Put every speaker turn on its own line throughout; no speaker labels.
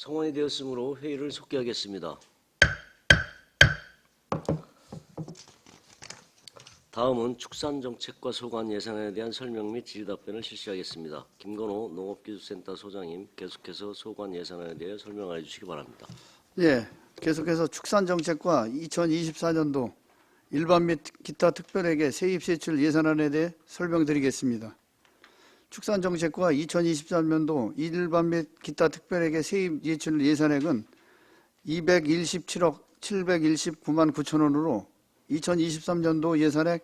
성원이 되었으므로 회의를 속기하겠습니다. 다음은 축산정책과 소관 예산에 대한 설명 및 질의답변을 실시하겠습니다. 김건호 농업기술센터 소장님, 계속해서 소관 예산에 대해 설명해 주시기 바랍니다.
예, 계속해서 축산정책과 2024년도 일반 및 기타 특별회계 세입세출 예산안에 대해 설명드리겠습니다. 축산정책과 2023년도 일반 및 기타 특별회계 세입예출 예산액은 217억 729만 9천 원으로 2023년도 예산액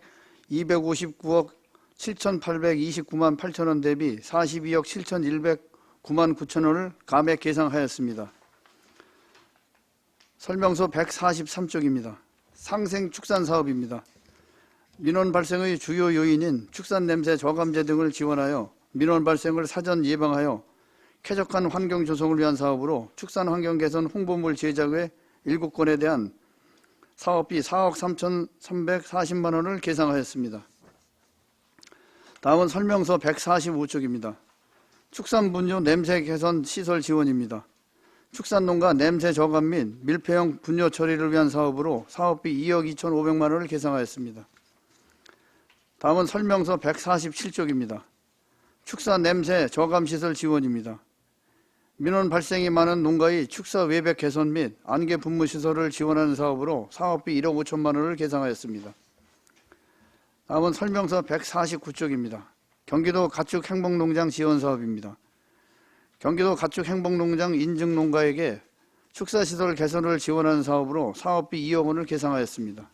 259억 7,829만 8천 원 대비 42억 7,109만 9천 원을 감액 계상하였습니다. 설명서 143쪽입니다. 상생축산사업입니다. 민원 발생의 주요 요인인 축산냄새 저감제 등을 지원하여 민원 발생을 사전 예방하여 쾌적한 환경 조성을 위한 사업으로 축산환경 개선 홍보물 제작 외 7건에 대한 사업비 4억 3,340만 원을 계상하였습니다. 다음은 설명서 145쪽입니다. 축산분뇨 냄새 개선 시설 지원입니다. 축산농가 냄새 저감 및 밀폐형 분뇨 처리를 위한 사업으로 사업비 2억 2,500만 원을 계상하였습니다. 다음은 설명서 147쪽입니다. 축산 냄새 저감 시설 지원입니다. 민원 발생이 많은 농가의 축사 외벽 개선 및 안개 분무 시설을 지원하는 사업으로 사업비 1억 5천만 원을 계상하였습니다. 다음은 설명서 149쪽입니다. 경기도 가축 행복농장 지원 사업입니다. 경기도 가축 행복농장 인증 농가에게 축사시설 개선을 지원하는 사업으로 사업비 2억 원을 계상하였습니다.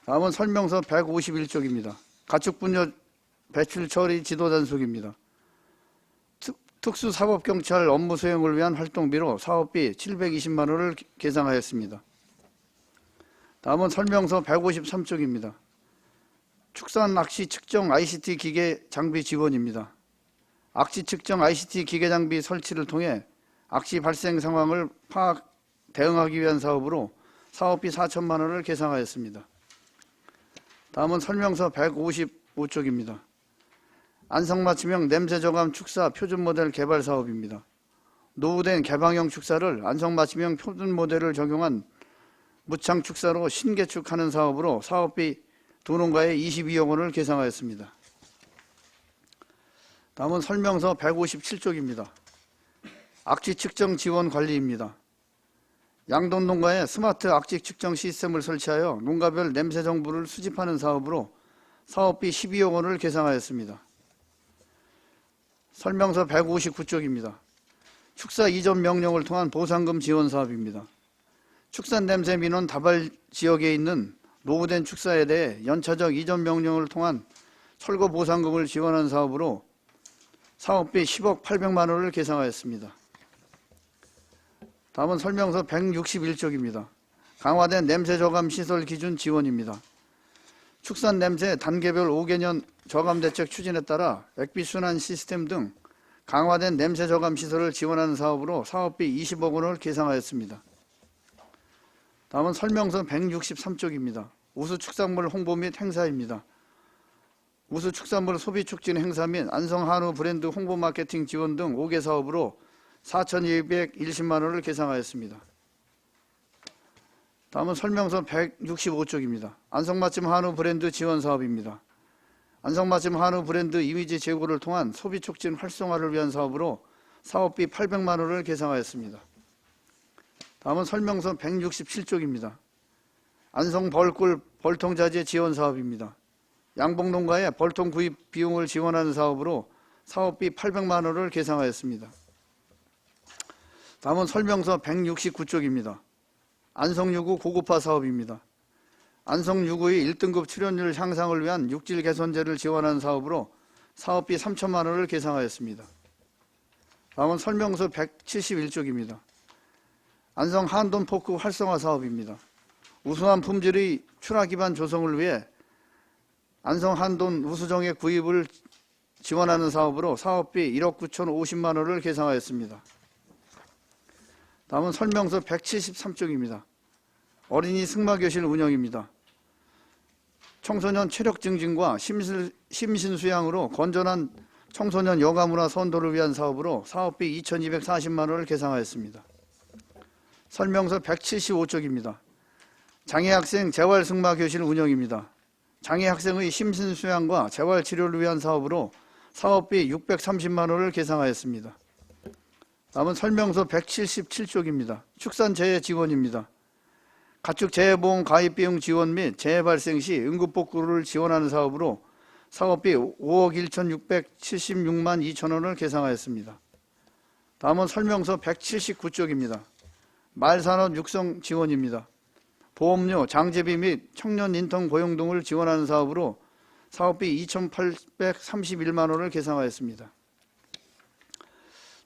다음은 설명서 151쪽입니다. 가축분뇨 배출 처리 지도 단속입니다. 특수사법경찰 업무 수행을 위한 활동비로 사업비 720만 원을 계상하였습니다. 다음은 설명서 153쪽입니다. 축산 낚시 측정 ICT 기계 장비 지원입니다. 악취 측정 ICT 기계 장비 설치를 통해 악취 발생 상황을 대응하기 위한 사업으로 사업비 4천만 원을 계상하였습니다. 다음은 설명서 155쪽입니다. 안성맞춤형 냄새저감 축사 표준 모델 개발 사업입니다. 노후된 개방형 축사를 안성맞춤형 표준 모델을 적용한 무창 축사로 신개축하는 사업으로 사업비 두 농가에 22억 원을 계상하였습니다. 다음은 설명서 157쪽입니다. 악취 측정 지원 관리입니다. 양돈 농가에 스마트 악취 측정 시스템을 설치하여 농가별 냄새 정보를 수집하는 사업으로 사업비 12억 원을 계상하였습니다. 설명서 159쪽입니다. 축사 이전 명령을 통한 보상금 지원 사업입니다. 축산 냄새 민원 다발 지역에 있는 노후된 축사에 대해 연차적 이전 명령을 통한 철거 보상금을 지원하는 사업으로 사업비 10억 800만 원을 계상하였습니다. 다음은 설명서 161쪽입니다. 강화된 냄새 저감 시설 기준 지원입니다. 축산 냄새 단계별 5개년 저감 대책 추진에 따라 액비 순환 시스템 등 강화된 냄새 저감 시설을 지원하는 사업으로 사업비 20억 원을 계상하였습니다. 다음은 설명서 163쪽입니다. 우수축산물 홍보 및 행사입니다. 우수축산물 소비 촉진 행사 및 안성한우 브랜드 홍보 마케팅 지원 등 5개 사업으로 4,210만 원을 계상하였습니다. 다음은 설명서 165쪽입니다. 안성맞춤 한우 브랜드 지원 사업입니다. 안성맞춤 한우 브랜드 이미지 제고를 통한 소비 촉진 활성화를 위한 사업으로 사업비 800만 원을 계상하였습니다. 다음은 설명서 167쪽입니다. 안성 벌꿀 벌통자재 지원 사업입니다. 양봉농가의 벌통 구입 비용을 지원하는 사업으로 사업비 800만 원을 계상하였습니다. 다음은 설명서 169쪽입니다. 안성유구 고급화 사업입니다. 안성유구의 1등급 출연율 향상을 위한 육질 개선제를 지원하는 사업으로 사업비 3천만 원을 계상하였습니다. 다음은 설명서 171쪽입니다. 안성 한돈 포크 활성화 사업입니다. 우수한 품질의 출하 기반 조성을 위해 안성 한돈 우수정액 구입을 지원하는 사업으로 사업비 1억 9,050만 원을 계상하였습니다. 다음은 설명서 173쪽입니다. 어린이 승마교실 운영입니다. 청소년 체력 증진과 심신 수양으로 건전한 청소년 여가문화 선도를 위한 사업으로 사업비 2,240만 원을 계상하였습니다. 설명서 175쪽입니다. 장애학생 재활승마교실 운영입니다. 장애학생의 심신수양과 재활치료를 위한 사업으로 사업비 630만 원을 계상하였습니다. 다음은 설명서 177쪽입니다. 축산재해지원입니다. 가축 재해보험 가입비용 지원 및 재해 발생 시 응급복구를 지원하는 사업으로 사업비 5억 1,676만 2천 원을 계상하였습니다. 다음은 설명서 179쪽입니다. 말산업 육성 지원입니다. 보험료, 장제비 및 청년 인턴 고용 등을 지원하는 사업으로 사업비 2,831만 원을 계상하였습니다.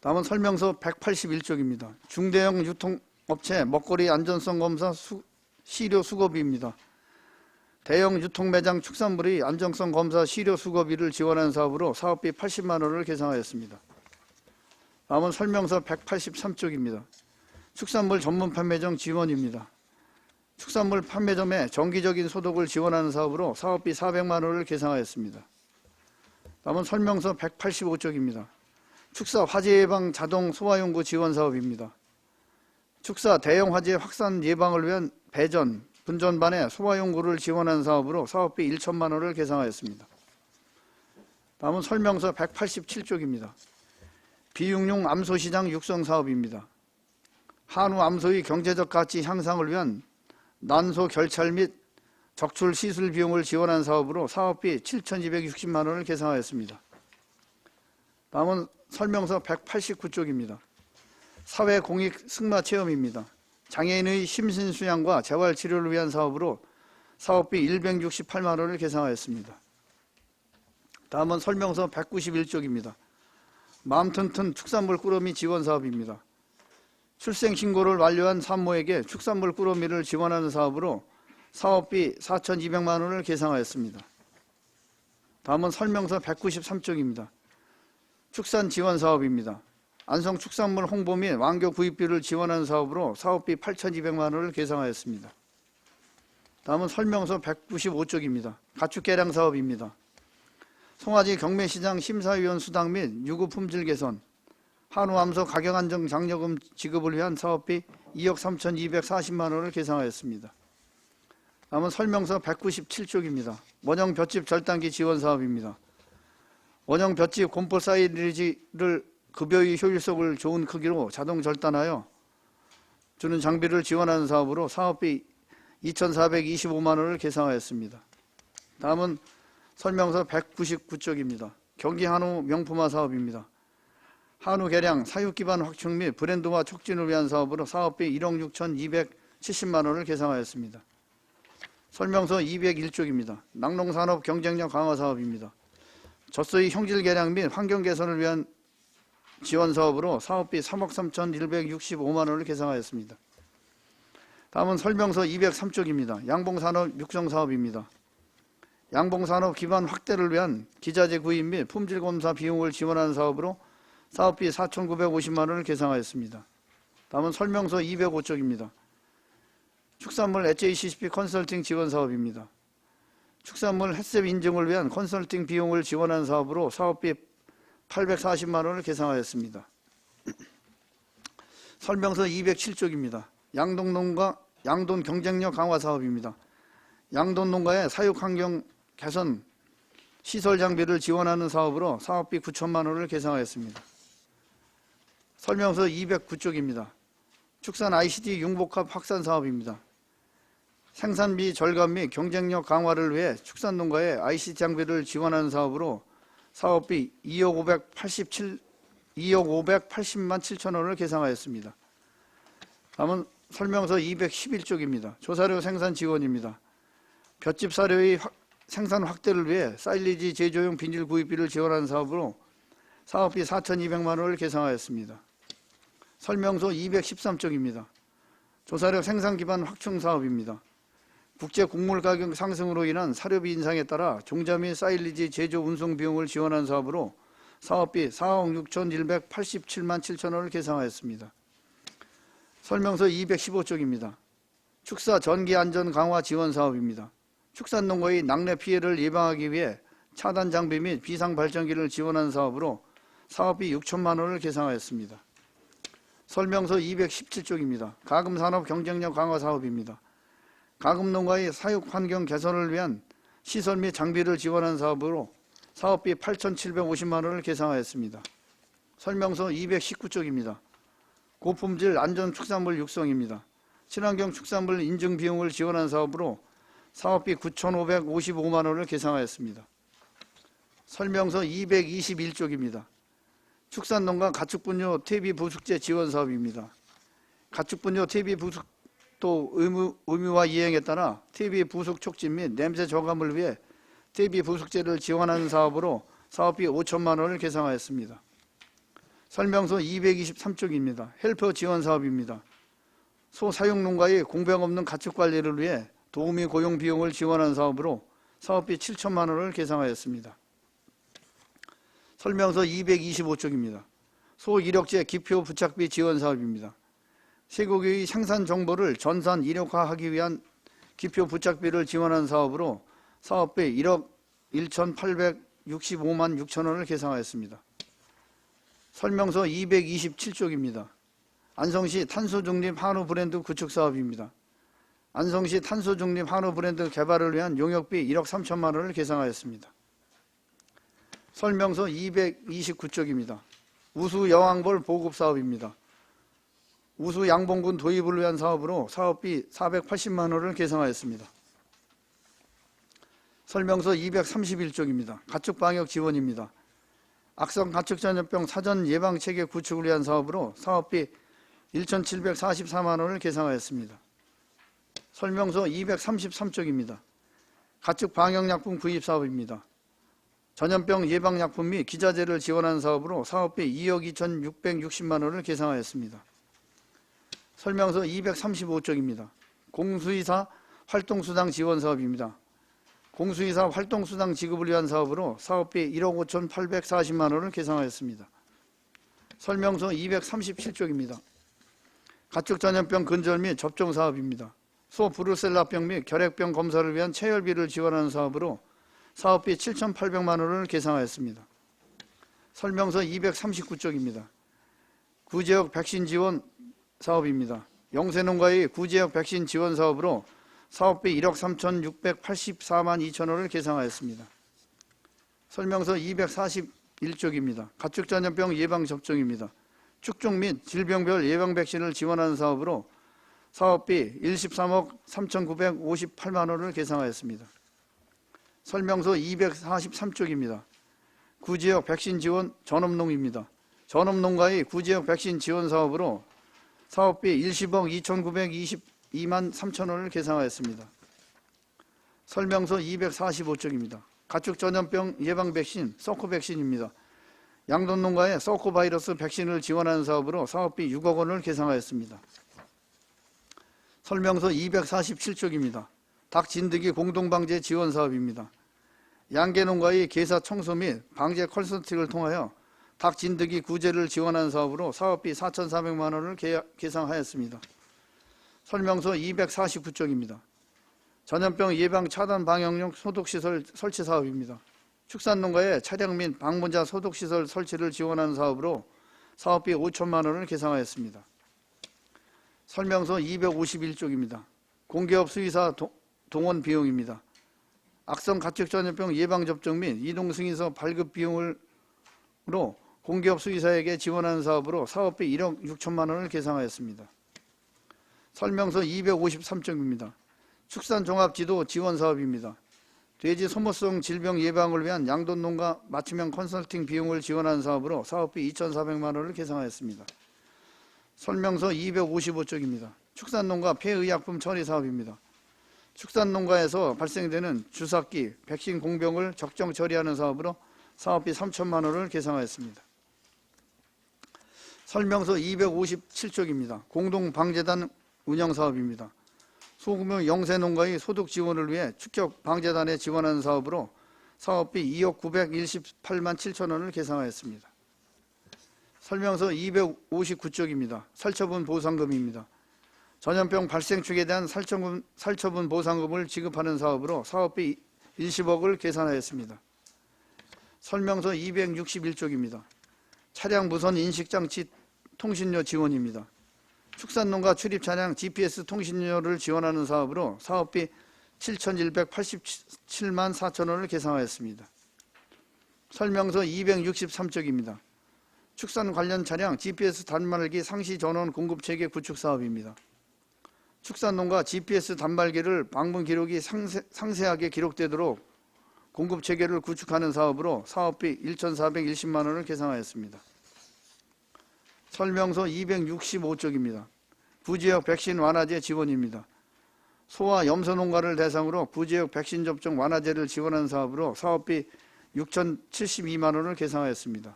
다음은 설명서 181쪽입니다. 중대형 유통업체 먹거리 안전성 검사 시료 수거비입니다. 대형 유통매장 축산물의 안정성 검사 시료 수거비를 지원하는 사업으로 사업비 80만 원을 계상하였습니다. 다음은 설명서 183쪽입니다. 축산물 전문 판매점 지원입니다. 축산물 판매점의 정기적인 소독을 지원하는 사업으로 사업비 400만 원을 계상하였습니다. 다음은 설명서 185쪽입니다. 축사 화재 예방 자동 소화용구 지원 사업입니다. 축사 대형 화재 확산 예방을 위한 배전, 분전반의 소화용구를 지원하는 사업으로 사업비 1천만 원을 계상하였습니다. 다음은 설명서 187쪽입니다. 비육룡 암소시장 육성 사업입니다. 한우 암소의 경제적 가치 향상을 위한 난소 결찰 및 적출 시술 비용을 지원하는 사업으로 사업비 7,260만 원을 계상하였습니다. 다음은 설명서 189쪽입니다. 사회공익 승마체험입니다. 장애인의 심신수양과 재활치료를 위한 사업으로 사업비 168만 원을 계상하였습니다. 다음은 설명서 191쪽입니다. 맘튼튼 축산물 꾸러미 지원 사업입니다. 출생신고를 완료한 산모에게 축산물 꾸러미를 지원하는 사업으로 사업비 4,200만 원을 계상하였습니다. 다음은 설명서 193쪽입니다. 축산 지원 사업입니다. 안성 축산물 홍보 및 완교 구입비를 지원하는 사업으로 사업비 8,200만 원을 계상하였습니다. 다음은 설명서 195쪽입니다. 가축 개량 사업입니다. 송아지 경매시장 심사위원 수당 및 유구 품질 개선, 한우 암소 가격 안정 장려금 지급을 위한 사업비 2억 3,240만 원을 계상하였습니다. 다음은 설명서 197쪽입니다. 원형 볏짚 절단기 지원 사업입니다. 원형 볏짚 곰볼 사이즈를 급여의 효율성을 좋은 크기로 자동 절단하여 주는 장비를 지원하는 사업으로 사업비 2,425만 원을 계상하였습니다. 다음은 설명서 199쪽입니다. 경기 한우 명품화 사업입니다. 한우 개량, 사육 기반 확충 및 브랜드화 촉진을 위한 사업으로 사업비 1억 6,270만 원을 계상하였습니다. 설명서 201쪽입니다. 낙농산업 경쟁력 강화 사업입니다. 젖소의 형질 개량 및 환경 개선을 위한 지원 사업으로 사업비 3억 3,165만 원을 계상하였습니다. 다음은 설명서 203쪽입니다. 양봉산업 육성 사업입니다. 양봉산업 기반 확대를 위한 기자재 구입 및 품질 검사 비용을 지원하는 사업으로 사업비 4,950만 원을 계상하였습니다. 다음은 설명서 205쪽입니다. 축산물 HACCP 컨설팅 지원 사업입니다. 축산물 햇셉 인증을 위한 컨설팅 비용을 지원하는 사업으로 사업비 840만 원을 계상하였습니다. 설명서 207쪽입니다. 양돈 경쟁력 강화 사업입니다. 양돈 농가의 사육 환경 개선 시설 장비를 지원하는 사업으로 사업비 9천만 원을 계상하였습니다. 설명서 209쪽입니다. 축산 ICT 융복합 확산 사업입니다. 생산비 절감 및 경쟁력 강화를 위해 축산 농가의 ICT 장비를 지원하는 사업으로 사업비 2억 580만 7천 원을 계상하였습니다. 다음은 설명서 211쪽입니다. 조사료 생산 지원입니다. 볏짚 사료의 생산 확대를 위해 사일리지 제조용 비닐 구입비를 지원하는 사업으로 사업비 4,200만 원을 계상하였습니다. 설명서 213쪽입니다. 조사료 생산 기반 확충 사업입니다. 국제 곡물 가격 상승으로 인한 사료비 인상에 따라 종자 및 사일리지 제조 운송 비용을 지원하는 사업으로 사업비 4억 6,187만 7천 원을 계상하였습니다. 설명서 215쪽입니다. 축사 전기 안전 강화 지원 사업입니다. 축산농가의 낙뢰 피해를 예방하기 위해 차단 장비 및 비상 발전기를 지원하는 사업으로 사업비 6천만 원을 계상하였습니다. 설명서 217쪽입니다. 가금산업 경쟁력 강화 사업입니다. 가금농가의 사육 환경 개선을 위한 시설 및 장비를 지원하는 사업으로 사업비 8,750만 원을 계상하였습니다. 설명서 219쪽입니다. 고품질 안전 축산물 육성입니다. 친환경 축산물 인증 비용을 지원하는 사업으로 사업비 9,555만 원을 계상하였습니다. 설명서 221쪽입니다. 축산농가 가축분뇨 퇴비 부숙제 지원 사업입니다. 가축분뇨 퇴비 부숙도 의무화 이행에 따라 퇴비 부숙 촉진 및 냄새 저감을 위해 퇴비 부숙제를 지원하는 사업으로 사업비 5천만 원을 계상하였습니다. 설명서 223쪽입니다. 헬퍼 지원 사업입니다. 소사육농가의 공백 없는 가축 관리를 위해 도우미 고용 비용을 지원하는 사업으로 사업비 7천만 원을 계상하였습니다. 설명서 225쪽입니다. 소이력제 기표 부착비 지원 사업입니다. 쇠고기의 생산 정보를 전산 이력화하기 위한 기표 부착비를 지원하는 사업으로 사업비 1억 1,865만 6천 원을 계상하였습니다. 설명서 227쪽입니다. 안성시 탄소중립 한우 브랜드 구축 사업입니다. 안성시 탄소중립 한우 브랜드 개발을 위한 용역비 1억 3천만 원을 계상하였습니다. 설명서 229쪽입니다. 우수 여왕벌 보급 사업입니다. 우수 양봉군 도입을 위한 사업으로 사업비 480만 원을 계상하였습니다. 설명서 231쪽입니다. 가축방역 지원입니다. 악성 가축전염병 사전 예방체계 구축을 위한 사업으로 사업비 1,744만 원을 계상하였습니다. 설명서 233쪽입니다. 가축방역약품 구입 사업입니다. 전염병 예방약품 및 기자재를 지원하는 사업으로 사업비 2억 2,660만 원을 계상하였습니다. 설명서 235쪽입니다. 공수의사 활동수당 지원 사업입니다. 공수의사 활동수당 지급을 위한 사업으로 사업비 1억 5,840만 원을 계상하였습니다. 설명서 237쪽입니다. 가축전염병 근절 및 접종 사업입니다. 소 브루셀라병 및 결핵병 검사를 위한 체열비를 지원하는 사업으로 사업비 7,800만 원을 계상하였습니다. 설명서 239쪽입니다. 구지역 백신 지원 사업입니다. 영세농가의 구지역 백신 지원 사업으로 사업비 1억 3,684만 2천 원을 계상하였습니다. 설명서 241쪽입니다. 가축전염병 예방접종입니다. 축종 및 질병별 예방 백신을 지원하는 사업으로 사업비 13억 3,958만 원을 계상하였습니다. 설명서 243쪽입니다. 구지역 백신 지원 전업농입니다. 전업농가의 구지역 백신 지원 사업으로 사업비 10억 2,922만 3천 원을 계상하였습니다. 설명서 245쪽입니다. 가축전염병 예방 백신 서코 백신입니다. 양돈농가에 서코 바이러스 백신을 지원하는 사업으로 사업비 6억 원을 계상하였습니다. 설명서 247쪽입니다. 닭 진드기 공동방제 지원 사업입니다. 양계농가의 개사 청소 및 방제 컨설팅을 통하여 닭 진드기 구제를 지원하는 사업으로 사업비 4,400만 원을 계상하였습니다. 설명서 249쪽입니다. 전염병 예방 차단 방역용 소독시설 설치 사업입니다. 축산농가의 차량 및 방문자 소독시설 설치를 지원하는 사업으로 사업비 5천만 원을 계상하였습니다. 설명서 251쪽입니다. 공기업 수의사 동원 비용입니다. 악성 가축전염병 예방접종 및 이동승인서 발급 비용으로 공기업 수의사에게 지원하는 사업으로 사업비 1억 6천만 원을 계상하였습니다. 설명서 253쪽입니다. 축산종합지도 지원 사업입니다. 돼지 소모성 질병 예방을 위한 양돈농가 맞춤형 컨설팅 비용을 지원하는 사업으로 사업비 2,400만 원을 계상하였습니다. 설명서 255쪽입니다. 축산농가 폐의약품 처리 사업입니다. 축산농가에서 발생되는 주사기, 백신 공병을 적정 처리하는 사업으로 사업비 3천만 원을 계상하였습니다. 설명서 257쪽입니다. 공동방제단 운영사업입니다. 소규모 영세농가의 소득 지원을 위해 축격방제단에 지원하는 사업으로 사업비 2억 918만 7천 원을 계상하였습니다. 설명서 259쪽입니다. 살처분 보상금입니다. 전염병 발생 축에 대한 살처분 보상금을 지급하는 사업으로 사업비 20억을 계산하였습니다. 설명서 261쪽입니다. 차량 무선 인식장치 통신료 지원입니다. 축산농가 출입 차량 GPS 통신료를 지원하는 사업으로 사업비 7,187만 4천 원을 계상하였습니다. 설명서 263쪽입니다. 축산 관련 차량 GPS 단말기 상시 전원 공급 체계 구축 사업입니다. 축산농가 GPS 단말기를 방문 기록이 상세하게 기록되도록 공급 체계를 구축하는 사업으로 사업비 1,410만 원을 계상하였습니다. 설명서 265쪽입니다. 부지역 백신 완화제 지원입니다. 소와 염소 농가를 대상으로 부지역 백신 접종 완화제를 지원하는 사업으로 사업비 6,072만 원을 계상하였습니다.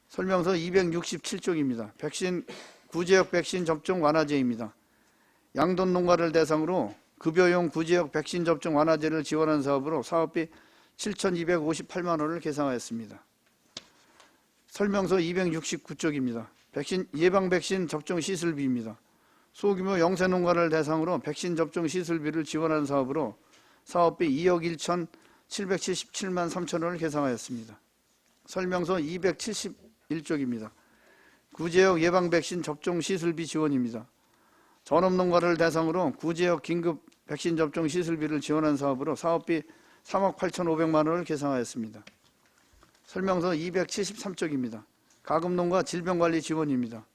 설명서 267쪽입니다. 구지역 백신 접종 완화제입니다. 양돈 농가를 대상으로 급여용 구지역 백신 접종 완화제를 지원하는 사업으로 사업비 7,258만 원을 계상하였습니다. 설명서 269쪽입니다. 예방 백신 접종 시술비입니다. 소규모 영세 농가를 대상으로 백신 접종 시술비를 지원하는 사업으로 사업비 2억 1,777만 3천 원을 계상하였습니다. 설명서 271쪽입니다. 구제역 예방 백신 접종 시술비 지원입니다. 전업농가를 대상으로 구제역 긴급 백신 접종 시술비를 지원하는 사업으로 사업비 3억 8,500만 원을 계상하였습니다. 설명서 273쪽입니다. 가금농가 질병관리 지원입니다.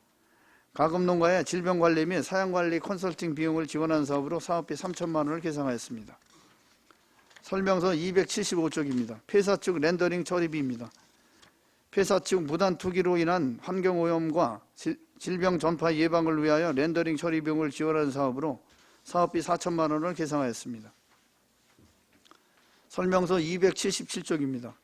가금농가의 질병관리 및 사양관리 컨설팅 비용을 지원하는 사업으로 사업비 3천만 원을 계상하였습니다. 설명서 275쪽입니다. 폐사 측 렌더링 처리비입니다. 폐사 측 무단 투기로 인한 환경오염과 질병 전파 예방을 위하여 렌더링 처리 비용을 지원하는 사업으로 사업비 4천만 원을 계상하였습니다. 설명서 277쪽입니다.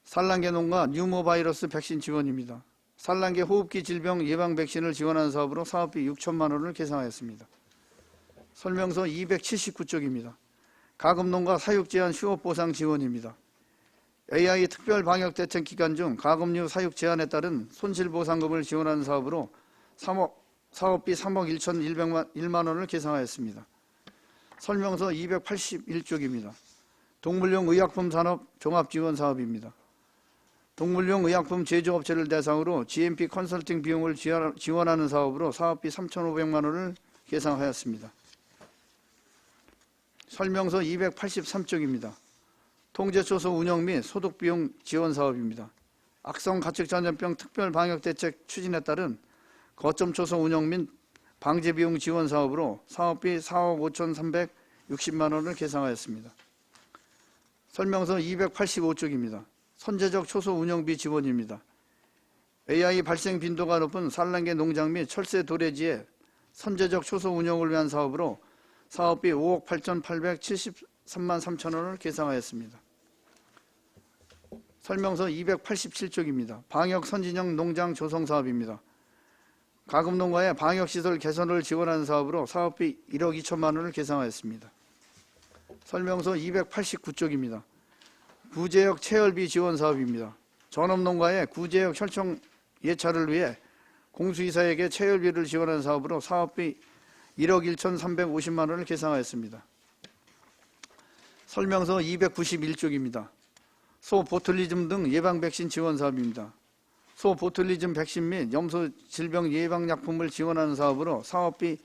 산란계 농가 뉴모바이러스 백신 지원입니다. 산란계 호흡기 질병 예방 백신을 지원하는 사업으로 사업비 6천만 원을 계상하였습니다. 설명서 279쪽입니다. 가금농가 사육 제한 휴업 보상 지원입니다. AI 특별 방역 대책 기간 중 가금류 사육 제한에 따른 손실 보상금을 지원하는 사업으로 사업비 3억 1,101만 원을 계상하였습니다. 설명서 281쪽입니다. 동물용 의약품 산업 종합 지원 사업입니다. 동물용 의약품 제조업체를 대상으로 GMP 컨설팅 비용을 지원하는 사업으로 사업비 3,500만 원을 계상하였습니다. 설명서 283쪽입니다. 통제초소 운영 및 소독비용 지원 사업입니다. 악성 가축전염병 특별방역대책 추진에 따른 거점초소 운영 및 방제비용 지원 사업으로 사업비 4억 5,360만 원을 계상하였습니다. 설명서 285쪽입니다. 선제적 초소 운영비 지원입니다. AI 발생 빈도가 높은 산란계 농장 및 철새 도래지의 선제적 초소 운영을 위한 사업으로 사업비 5억 8,873만 3천 원을 계상하였습니다. 설명서 287쪽입니다. 방역 선진형 농장 조성 사업입니다. 가금농가의 방역시설 개선을 지원하는 사업으로 사업비 1억 2천만 원을 계상하였습니다. 설명서 289쪽입니다. 구제역 체열비 지원 사업입니다. 전업농가의 구제역 혈청 예찰을 위해 공수이사에게 체열비를 지원하는 사업으로 사업비 1억 1,350만 원을 계상하였습니다. 설명서 291쪽입니다. 소보툴리즘 등 예방 백신 지원 사업입니다. 소보툴리즘 백신 및 염소 질병 예방 약품을 지원하는 사업으로 사업비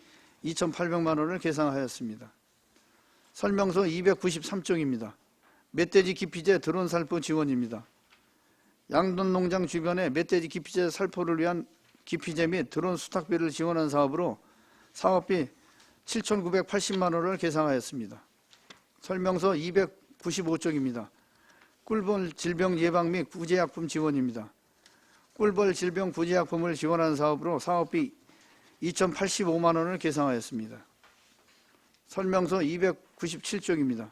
2,800만 원을 계상하였습니다. 설명서 293쪽입니다. 멧돼지 기피제 드론 살포 지원입니다. 양돈 농장 주변에 멧돼지 기피제 살포를 위한 기피제 및 드론 수탁비를 지원하는 사업으로 사업비 7,980만 원을 계상하였습니다. 설명서 295쪽입니다. 꿀벌 질병 예방 및 구제약품 지원입니다. 꿀벌 질병 구제약품을 지원하는 사업으로 사업비 2,085만 원을 계상하였습니다. 설명서 297쪽입니다.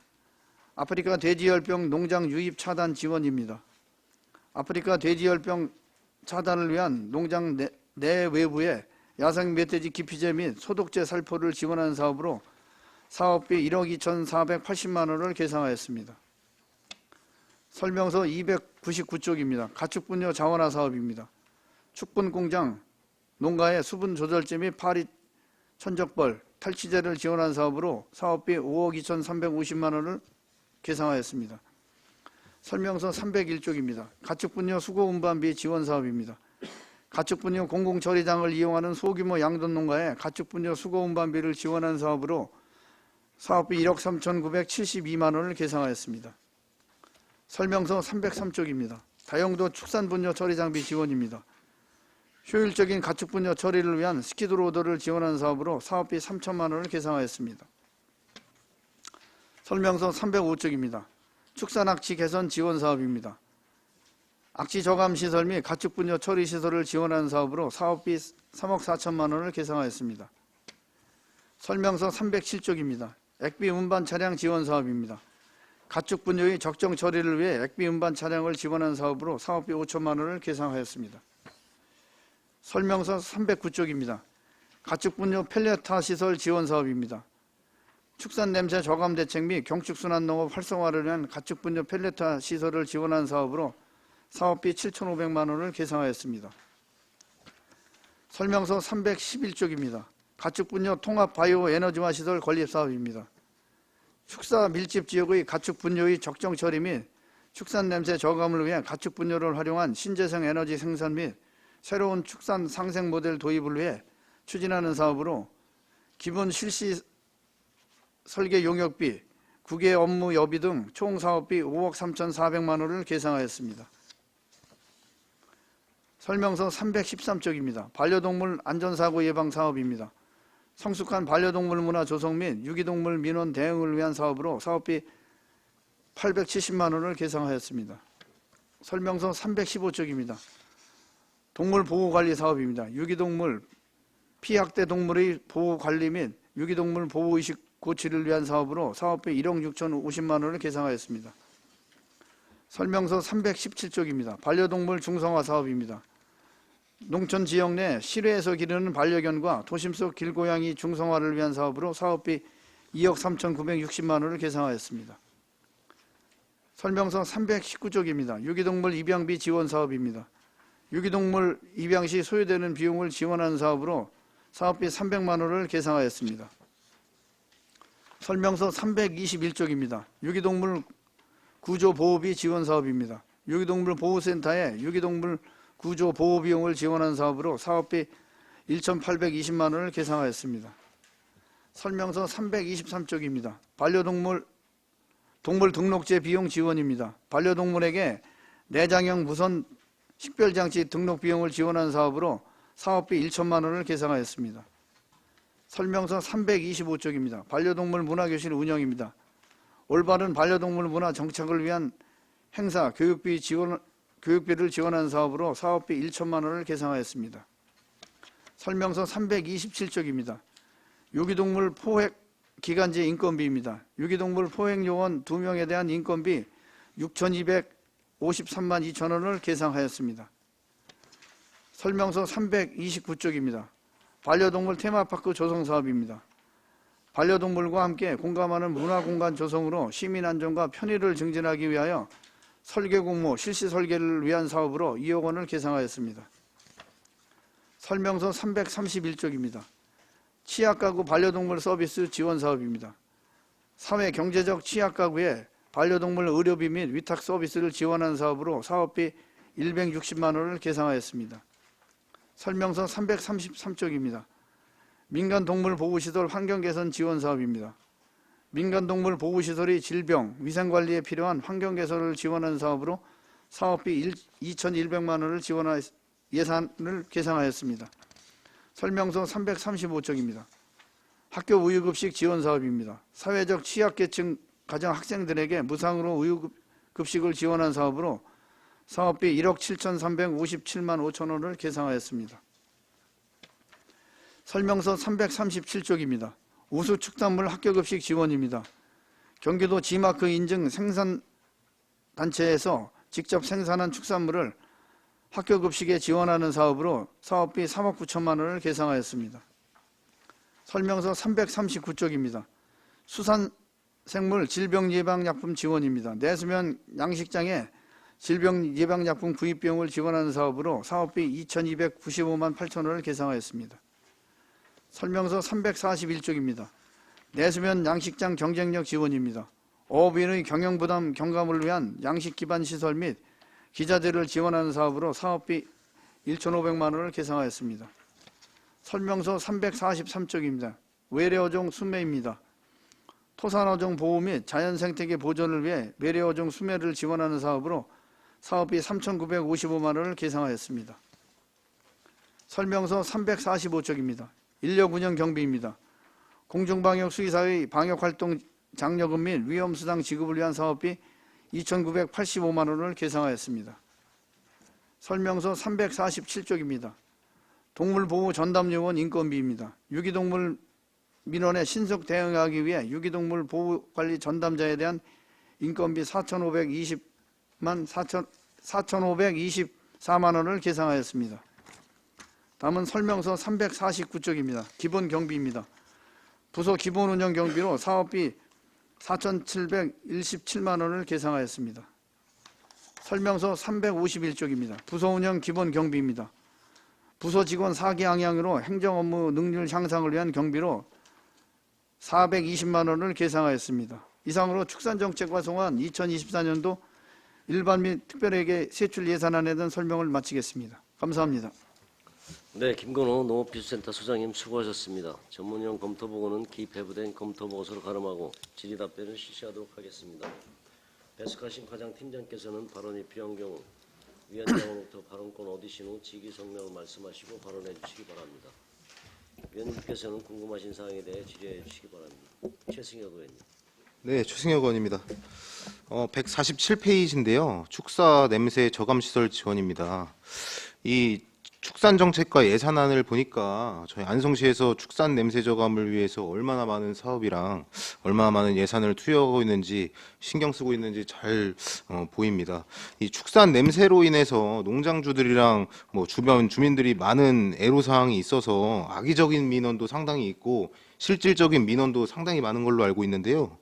아프리카 돼지열병 농장 유입 차단 지원입니다. 아프리카 돼지열병 차단을 위한 농장 내 외부에 야생 멧돼지 기피제 및 소독제 살포를 지원하는 사업으로 사업비 1억 2,480만 원을 계상하였습니다. 설명서 299쪽입니다. 가축분뇨 자원화 사업입니다. 축분공장 농가의 수분 조절제 및 파리 천적벌 탈취제를 지원하는 사업으로 사업비 5억 2,350만 원을 계상하였습니다. 설명서 301쪽입니다. 가축분뇨 수거운반비 지원사업입니다. 가축분뇨 공공처리장을 이용하는 소규모 양돈농가에 가축분뇨 수거운반비를 지원한 사업으로 사업비 1억 3,972만 원을 계상하였습니다. 설명서 303쪽입니다. 다용도 축산분뇨 처리장비 지원입니다. 효율적인 가축분뇨 처리를 위한 스키드로더를 지원한 사업으로 사업비 3천만 원을 계상하였습니다. 설명서 305쪽입니다. 축산악취 개선 지원 사업입니다. 악취 저감 시설 및 가축분뇨 처리 시설을 지원하는 사업으로 사업비 3억 4천만 원을 계상하였습니다. 설명서 307쪽입니다. 액비 운반 차량 지원 사업입니다. 가축분뇨의 적정 처리를 위해 액비 운반 차량을 지원한 사업으로 사업비 5천만 원을 계상하였습니다. 설명서 309쪽입니다. 가축분뇨 펠레타 시설 지원 사업입니다. 축산 냄새 저감 대책 및 경축순환 농업 활성화를 위한 가축분뇨 펠레타 시설을 지원한 사업으로 사업비 7,500만 원을 계상하였습니다. 설명서 311쪽입니다. 가축분뇨 통합 바이오 에너지화 시설 건립 사업입니다. 축사 밀집 지역의 가축분뇨의 적정 처리 및 축산 냄새 저감을 위해 가축분뇨를 활용한 신재생 에너지 생산 및 새로운 축산 상생 모델 도입을 위해 추진하는 사업으로 기본 실시 설계 용역비, 국외 업무 여비 등 총 사업비 5억 3,400만 원을 계상하였습니다. 설명서 313쪽입니다. 반려동물 안전사고 예방 사업입니다. 성숙한 반려동물 문화 조성 및 유기동물 민원 대응을 위한 사업으로 사업비 870만 원을 계상하였습니다. 설명서 315쪽입니다. 동물보호관리 사업입니다. 유기동물, 피학대 동물의 보호관리 및 유기동물 보호의식 고취를 위한 사업으로 사업비 1억 6,050만 원을 계상하였습니다. 설명서 317쪽입니다. 반려동물 중성화 사업입니다. 농촌 지역 내 실외에서 기르는 반려견과 도심 속 길고양이 중성화를 위한 사업으로 사업비 2억 3,960만 원을 계상하였습니다. 설명서 319쪽입니다. 유기동물 입양비 지원 사업입니다. 유기동물 입양 시 소요되는 비용을 지원하는 사업으로 사업비 300만 원을 계상하였습니다. 설명서 321쪽입니다. 유기동물 구조보호비 지원 사업입니다. 유기동물 보호센터에 유기동물 구조 보호 비용을 지원한 사업으로 사업비 1,820만 원을 계상하였습니다. 설명서 323쪽입니다. 반려동물 동물 등록제 비용 지원입니다. 반려동물에게 내장형 무선 식별장치 등록 비용을 지원한 사업으로 사업비 1천만 원을 계상하였습니다. 설명서 325쪽입니다. 반려동물 문화교실 운영입니다. 올바른 반려동물 문화 정착을 위한 행사 교육비를 지원한 사업으로 사업비 1천만 원을 계상하였습니다. 설명서 327쪽입니다. 유기동물 포획 기간제 인건비입니다. 유기동물 포획 요원 2명에 대한 인건비 6,253만 2천 원을 계상하였습니다. 설명서 329쪽입니다. 반려동물 테마파크 조성 사업입니다. 반려동물과 함께 공감하는 문화공간 조성으로 시민안전과 편의를 증진하기 위하여 설계 공모, 실시 설계를 위한 사업으로 2억 원을 계상하였습니다. 설명서 331쪽입니다. 취약가구 반려동물 서비스 지원 사업입니다. 사회 경제적 취약가구에 반려동물 의료비 및 위탁 서비스를 지원하는 사업으로 사업비 160만 원을 계상하였습니다. 설명서 333쪽입니다. 민간동물보호시설 환경개선 지원 사업입니다. 민간동물 보호시설의 질병, 위생관리에 필요한 환경개선을 지원하는 사업으로 사업비 2,100만 원을 지원할 예산을 계상하였습니다. 설명서 335쪽입니다. 학교 우유급식 지원 사업입니다. 사회적 취약계층 가정 학생들에게 무상으로 우유급식을 지원한 사업으로 사업비 1억 7,357만 5천 원을 계상하였습니다. 설명서 337쪽입니다. 우수축산물 학교급식 지원입니다. 경기도 지마크 인증 생산단체에서 직접 생산한 축산물을 학교급식에 지원하는 사업으로 사업비 3억 9천만 원을 계상하였습니다. 설명서 339쪽입니다. 수산생물 질병예방약품 지원입니다. 내수면 양식장에 질병예방약품 구입 비용을 지원하는 사업으로 사업비 2,295만 8천 원을 계상하였습니다. 설명서 341쪽입니다. 내수면 양식장 경쟁력 지원입니다. 어업인의 경영 부담 경감을 위한 양식 기반 시설 및 기자재를 지원하는 사업으로 사업비 1,500만 원을 계상하였습니다. 설명서 343쪽입니다. 외래어종 수매입니다. 토산어종 보호 및 자연생태계 보존을 위해 외래어종 수매를 지원하는 사업으로 사업비 3,955만 원을 계상하였습니다. 설명서 345쪽입니다. 인력운영 경비입니다. 공중방역 수의사의 방역활동 장려금 및 위험수당 지급을 위한 사업비 2,985만 원을 계상하였습니다. 설명서 347쪽입니다. 동물보호 전담요원 인건비입니다. 유기동물 민원에 신속 대응하기 위해 유기동물 보호관리 전담자에 대한 인건비 4,524만 원을 계상하였습니다. 다음은 설명서 349쪽입니다. 기본경비입니다. 부서 기본운영 경비로 사업비 4,717만 원을 계상하였습니다. 설명서 351쪽입니다. 부서운영 기본경비입니다. 부서 직원 4기 양양으로 행정업무 능률 향상을 위한 경비로 420만 원을 계상하였습니다. 이상으로 축산정책과 송환 2024년도 일반 및 특별회계 세출 예산안에 대한 설명을 마치겠습니다. 감사합니다.
네, 김건호 농업기술센터 소장님 수고하셨습니다. 전문위원 검토보고는 기배부된 검토보고서로 가름하고 질의답변을 실시하도록 하겠습니다. 배석하신 과장 팀장께서는 발언이 필요한 경우 위원장으로부터 발언권 얻으신 후 직위성명을 말씀하시고 발언해 주시기 바랍니다. 위원님께서는 궁금하신 사항에 대해 질의해 주시기 바랍니다. 최승혁 의원님.
네, 최승혁 의원입니다. 147페이지인데요. 축사 냄새 저감 시설 지원입니다. 이 축산 정책과 예산안을 보니까 저희 안성시에서 축산 냄새 저감을 위해서 얼마나 많은 사업이랑 얼마나 많은 예산을 투여하고 있는지 신경 쓰고 있는지 잘 보입니다. 이 축산 냄새로 인해서 농장주들이랑 뭐 주변 주민들이 많은 애로사항이 있어서 악의적인 민원도 상당히 있고 실질적인 민원도 상당히 많은 걸로 알고 있는데요.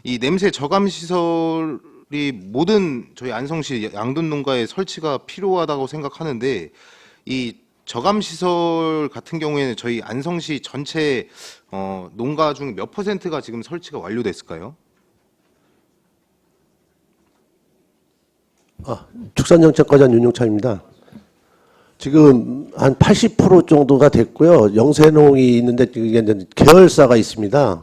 이 냄새 저감 시설이 모든 저희 안성시 양돈 농가에 설치가 필요하다고 생각하는데 이 저감 시설 같은 경우에는 저희 안성시 전체 농가 중 몇 %가 지금 설치가 완료됐을까요?
축산정책과장 윤용찬입니다. 지금 한 80% 정도가 됐고요. 영세농이 있는데 이게 이제 계열사가 있습니다.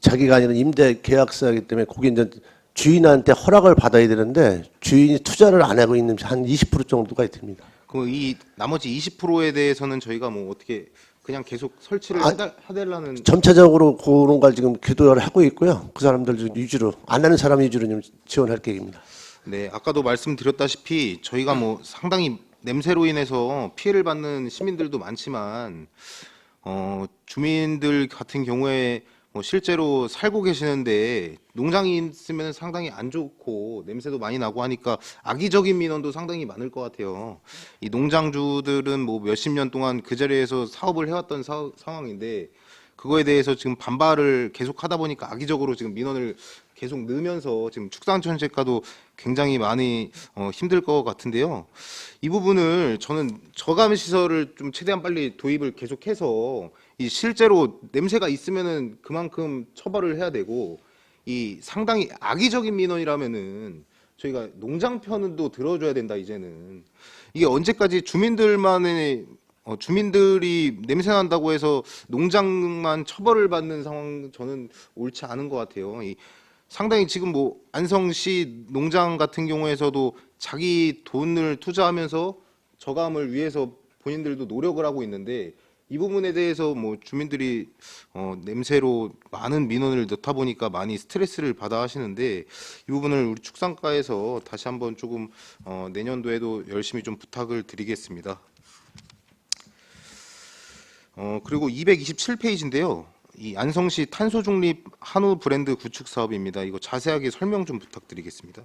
자기가 아니라 임대 계약사이기 때문에 거기 이제 주인한테 허락을 받아야 되는데 주인이 투자를 안 하고 있는 한 20% 정도가 됩니다.
그 이 나머지 20%에 대해서는 저희가 뭐 어떻게 그냥 계속 설치를 해달라는
전체적으로 그런 걸 지금 기도를 하고 있고요. 그 사람들 위주로 안 하는 사람 위주로 좀 지원할 계획입니다.
네, 아까도 말씀드렸다시피 저희가 뭐 상당히 냄새로 인해서 피해를 받는 시민들도 많지만 주민들 같은 경우에 뭐 실제로 살고 계시는데 농장이 있으면 상당히 안 좋고 냄새도 많이 나고 하니까 악의적인 민원도 상당히 많을 것 같아요. 이 농장주들은 뭐 몇십 년 동안 그 자리에서 사업을 해왔던 상황인데 그거에 대해서 지금 반발을 계속 하다 보니까 악의적으로 지금 민원을 계속 넣으면서 지금 축산정책과도 굉장히 많이 힘들 것 같은데요. 이 부분을 저는 저감 시설을 좀 최대한 빨리 도입을 계속해서 이 실제로 냄새가 있으면은 그만큼 처벌을 해야 되고 이 상당히 악의적인 민원이라면은 저희가 농장 편도 들어줘야 된다 이제는. 이게 언제까지 주민들이 냄새 난다고 해서 농장만 처벌을 받는 상황 저는 옳지 않은 것 같아요. 상당히 지금 뭐 안성시 농장 같은 경우에서도 자기 돈을 투자하면서 저감을 위해서 본인들도 노력을 하고 있는데 이 부분에 대해서 뭐 주민들이 냄새로 많은 민원을 넣다 보니까 많이 스트레스를 받아 하시는데 이 부분을 우리 축산과에서 다시 한번 조금 내년도에도 열심히 좀 부탁을 드리겠습니다. 그리고 227페이지인데요. 이 안성시 탄소 중립 한우 브랜드 구축 사업입니다. 이거 자세하게 설명 좀 부탁드리겠습니다.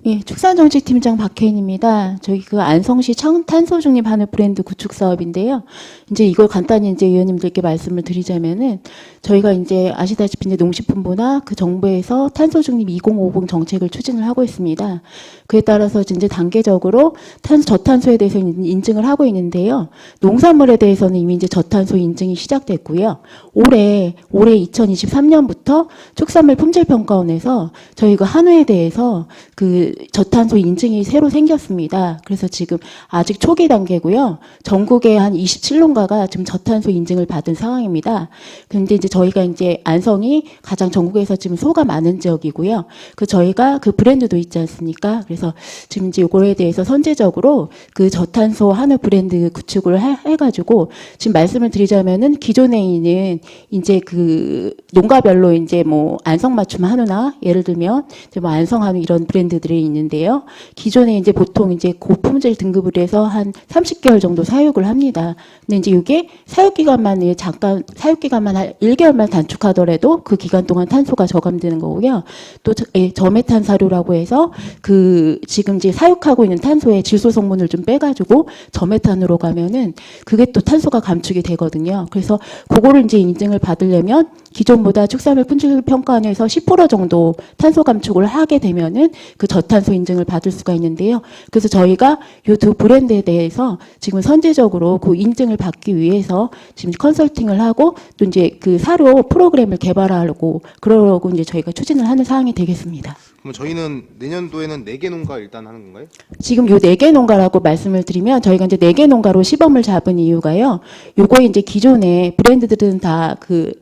예, 축산정책팀장 박혜인입니다. 저희 그 안성시 탄소 중립 한우 브랜드 구축 사업인데요. 이제 이걸 간단히 이제 의원님들께 말씀을 드리자면은 저희가 이제 아시다시피 이제 농식품부나 그 정부에서 탄소 중립 2050 정책을 추진을 하고 있습니다. 그에 따라서 이제 단계적으로 저탄소에 대해서 인증을 하고 있는데요. 농산물에 대해서는 이미 이제 저탄소 인증이 시작됐고요. 올해 2023년부터 축산물 품질평가원에서 저희 그 한우에 대해서 그 저탄소 인증이 새로 생겼습니다. 그래서 지금 아직 초기 단계고요. 전국에 한 27농가가 지금 저탄소 인증을 받은 상황입니다. 그런데 이제 저희가 이제 안성이 가장 전국에서 지금 소가 많은 지역이고요. 그 저희가 그 브랜드도 있지 않습니까? 그래서 지금 이제 이거에 대해서 선제적으로 그 저탄소 한우 브랜드 구축을 해가지고 지금 말씀을 드리자면은 기존에 있는 이제 그 농가별로 이제 뭐 안성맞춤 한우나 예를 들면 이제 뭐 안성 한우 이런 브랜드들이 있는데요. 기존에 이제 보통 이제 고품질 등급을 해서 한 30개월 정도 사육을 합니다. 근데 이제 이게 사육기간만 잠깐 사육기간만 한 1개월만 단축하더라도 그 기간 동안 탄소가 저감되는 거고요. 또 저메탄 사료라고 해서 그 지금 이제 사육하고 있는 탄소의 질소 성분을 좀 빼가지고 저메탄으로 가면은 그게 또 탄소가 감축이 되거든요. 그래서 그거를 이제 인증을 받으려면 기존보다 축산물 품질평가원에서 10% 정도 탄소 감축을 하게 되면은 그 저탄소 인증을 받을 수가 있는데요. 그래서 저희가 이 두 브랜드에 대해서 지금 선제적으로 그 인증을 받기 위해서 지금 컨설팅을 하고 또 이제 그 사료 프로그램을 개발하려고 그러고 이제 저희가 추진을 하는 사항이 되겠습니다.
그럼 저희는 내년도에는 4개 농가 일단 하는 건가요?
지금 요 4개 농가라고 말씀을 드리면 저희가 이제 4개 농가로 시범을 잡은 이유가요. 요거에 이제 기존에 브랜드들은 다 그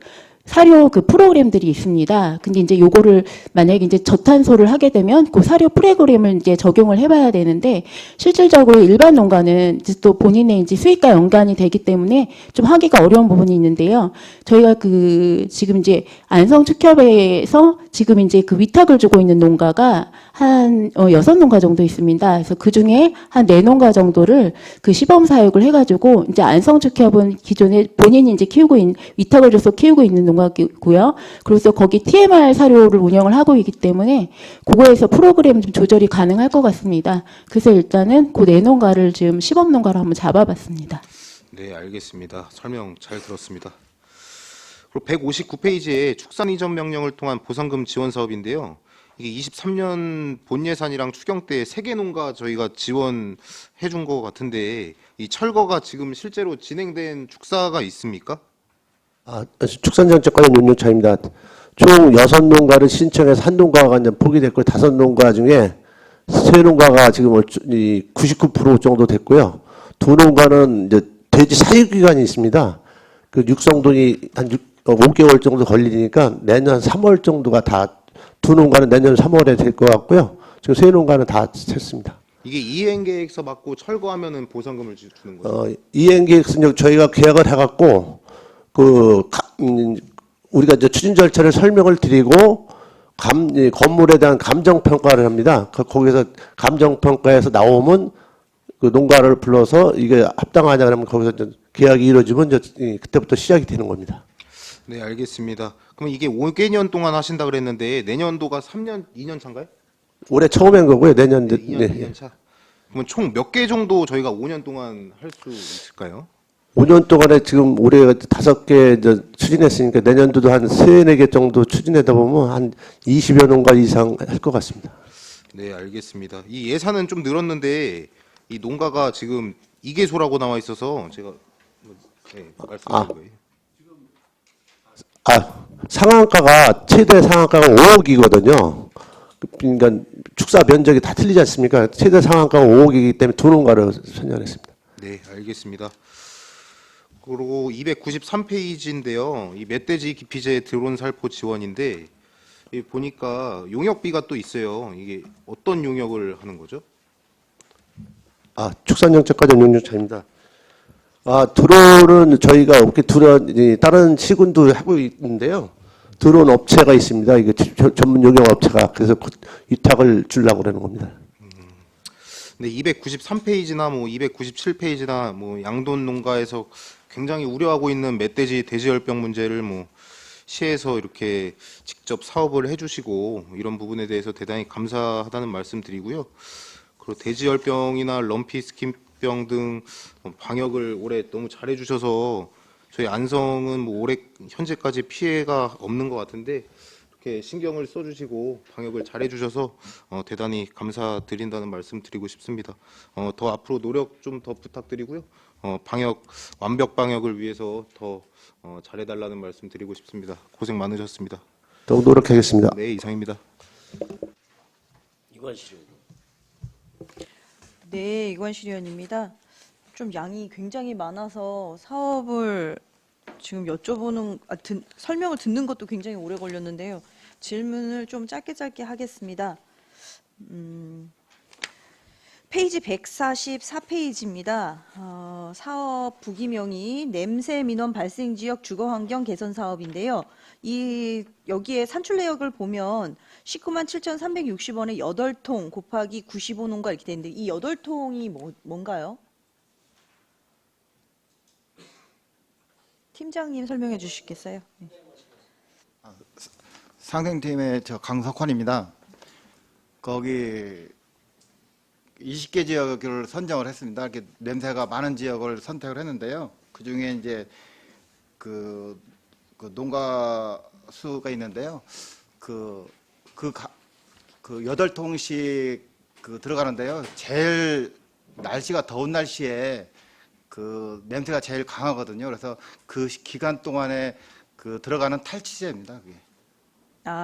사료 그 프로그램들이 있습니다. 근데 이제 요거를 만약에 이제 저탄소를 하게 되면 그 사료 프로그램을 이제 적용을 해봐야 되는데 실질적으로 일반 농가는 이제 또 본인의 이제 수익과 연관이 되기 때문에 좀 하기가 어려운 부분이 있는데요. 저희가 그 지금 이제 안성축협에서 지금 이제 그 위탁을 주고 있는 농가가 한 6농가 정도 있습니다. 그래서 그 중에 한 4농가 정도를 그 시범 사육을 해가지고 이제 안성축협은 기존에 본인이 이제 위탁을 줘서 키우고 있는 농가고요. 그래서 거기 TMR 사료를 운영을 하고 있기 때문에 그거에서 프로그램 좀 조절이 가능할 것 같습니다. 그래서 일단은 그 4농가를 지금 시범 농가로 한번 잡아봤습니다.
네, 알겠습니다. 설명 잘 들었습니다. 그리고 159페이지에 축산 이전 명령을 통한 보상금 지원 사업인데요. 이게 23년 본 예산이랑 추경 때 3개 농가 저희가 지원해 준 것 같은데 이 철거가 지금 실제로 진행된 축사가 있습니까?
축산정책관련 윤유차입니다. 총 6농가를 신청해서 1농가가 이제 포기됐고 5농가 중에 3농가가 지금 99% 정도 됐고요. 2농가는 이제 돼지 사육 기간이 있습니다. 그 육성동이 한 5개월 정도 걸리니까 내년 3월 정도가 다 2농가는 내년 3월에 될 것 같고요. 지금 3농가는 다 샜습니다.
이게 이행계획서 받고 철거하면은 보상금을 주는 거죠?
이행계획서는 저희가 계약을 해갖고 우리가 이제 추진 절차를 설명을 드리고 건물에 대한 감정 평가를 합니다. 거기서 감정 평가에서 나오면 그 농가를 불러서 이게 합당하냐 그러면 거기서 이제 계약이 이루어지면 이제 그때부터 시작이 되는 겁니다.
네, 알겠습니다. 그럼 이게 5개년 동안 하신다 그랬는데 내년도가 3년, 2년 차인가요?
올해 처음 한 거고요. 내년
네, 2년 차. 그러면 총 몇 개 정도 저희가 5년 동안 할 수 있을까요?
5년 동안에 지금 올해 5개 추진했으니까 내년도도 한 3, 4개 정도 추진하다 보면 한 20여 농가 이상 할 것 같습니다.
네, 알겠습니다. 이 예산은 좀 늘었는데 이 농가가 지금 2개소라고 나와 있어서 제가 말씀드린 거예요.
상한가가 최대 상한가가 5억이거든요. 그러니까 축사 면적이 다 틀리지 않습니까? 최대 상한가가 5억이기 때문에 2농가를 선정했습니다.
네, 알겠습니다. 그리고 293페이지인데요. 이 멧돼지 기피제 드론 살포 지원인데 보니까 용역비가 또 있어요. 이게 어떤 용역을 하는 거죠?
축산정책과장 윤유차입니다. 드론은 저희가 다른 시군도 하고 있는데요. 드론 업체가 있습니다. 이게 전문 용역 업체가 그래서 위탁을 주려고 그러는 겁니다.
근데 293페이지나 뭐 297페이지나 뭐 양돈 농가에서 굉장히 우려하고 있는 멧돼지 돼지열병 문제를 뭐 시에서 이렇게 직접 사업을 해주시고 이런 부분에 대해서 대단히 감사하다는 말씀드리고요. 그리고 돼지열병이나 럼피 스킨병 등 방역을 올해 너무 잘해주셔서 저희 안성은 뭐 올해 현재까지 피해가 없는 것 같은데 이렇게 신경을 써주시고 방역을 잘해주셔서 대단히 감사드린다는 말씀 드리고 싶습니다. 더 앞으로 노력 좀 더 부탁드리고요. 방역 완벽 방역을 위해서 더 잘해달라는 말씀 드리고 싶습니다. 고생 많으셨습니다.
더 노력하겠습니다.
네, 이상입니다.
이관실 의원님.
네, 이관실 의원입니다. 좀 양이 굉장히 많아서 사업을 지금 설명을 듣는 것도 굉장히 오래 걸렸는데요. 질문을 좀 짧게 하겠습니다. 페이지 144페이지입니다. 사업 부기명이 냄새 민원 발생 지역 주거 환경 개선 사업인데요. 여기에 산출 내역을 보면 19만 7,360원에 8통 곱하기 95농가 이렇게 되는데 이 8통이 뭔가요? 팀장님 설명해 주시겠어요? 네.
상생팀의 저 강석환입니다. 거기 20개 지역을 선정을 했습니다. 이렇게 냄새가 많은 지역을 선택을 했는데요. 그 중에 이제 그 농가 수가 있는데요. 그 8통씩 들어가는데요. 제일 날씨가 더운 날씨에 그 냄새가 제일 강하거든요. 그래서 그 기간 동안에 들어가는 탈취제입니다. 그게.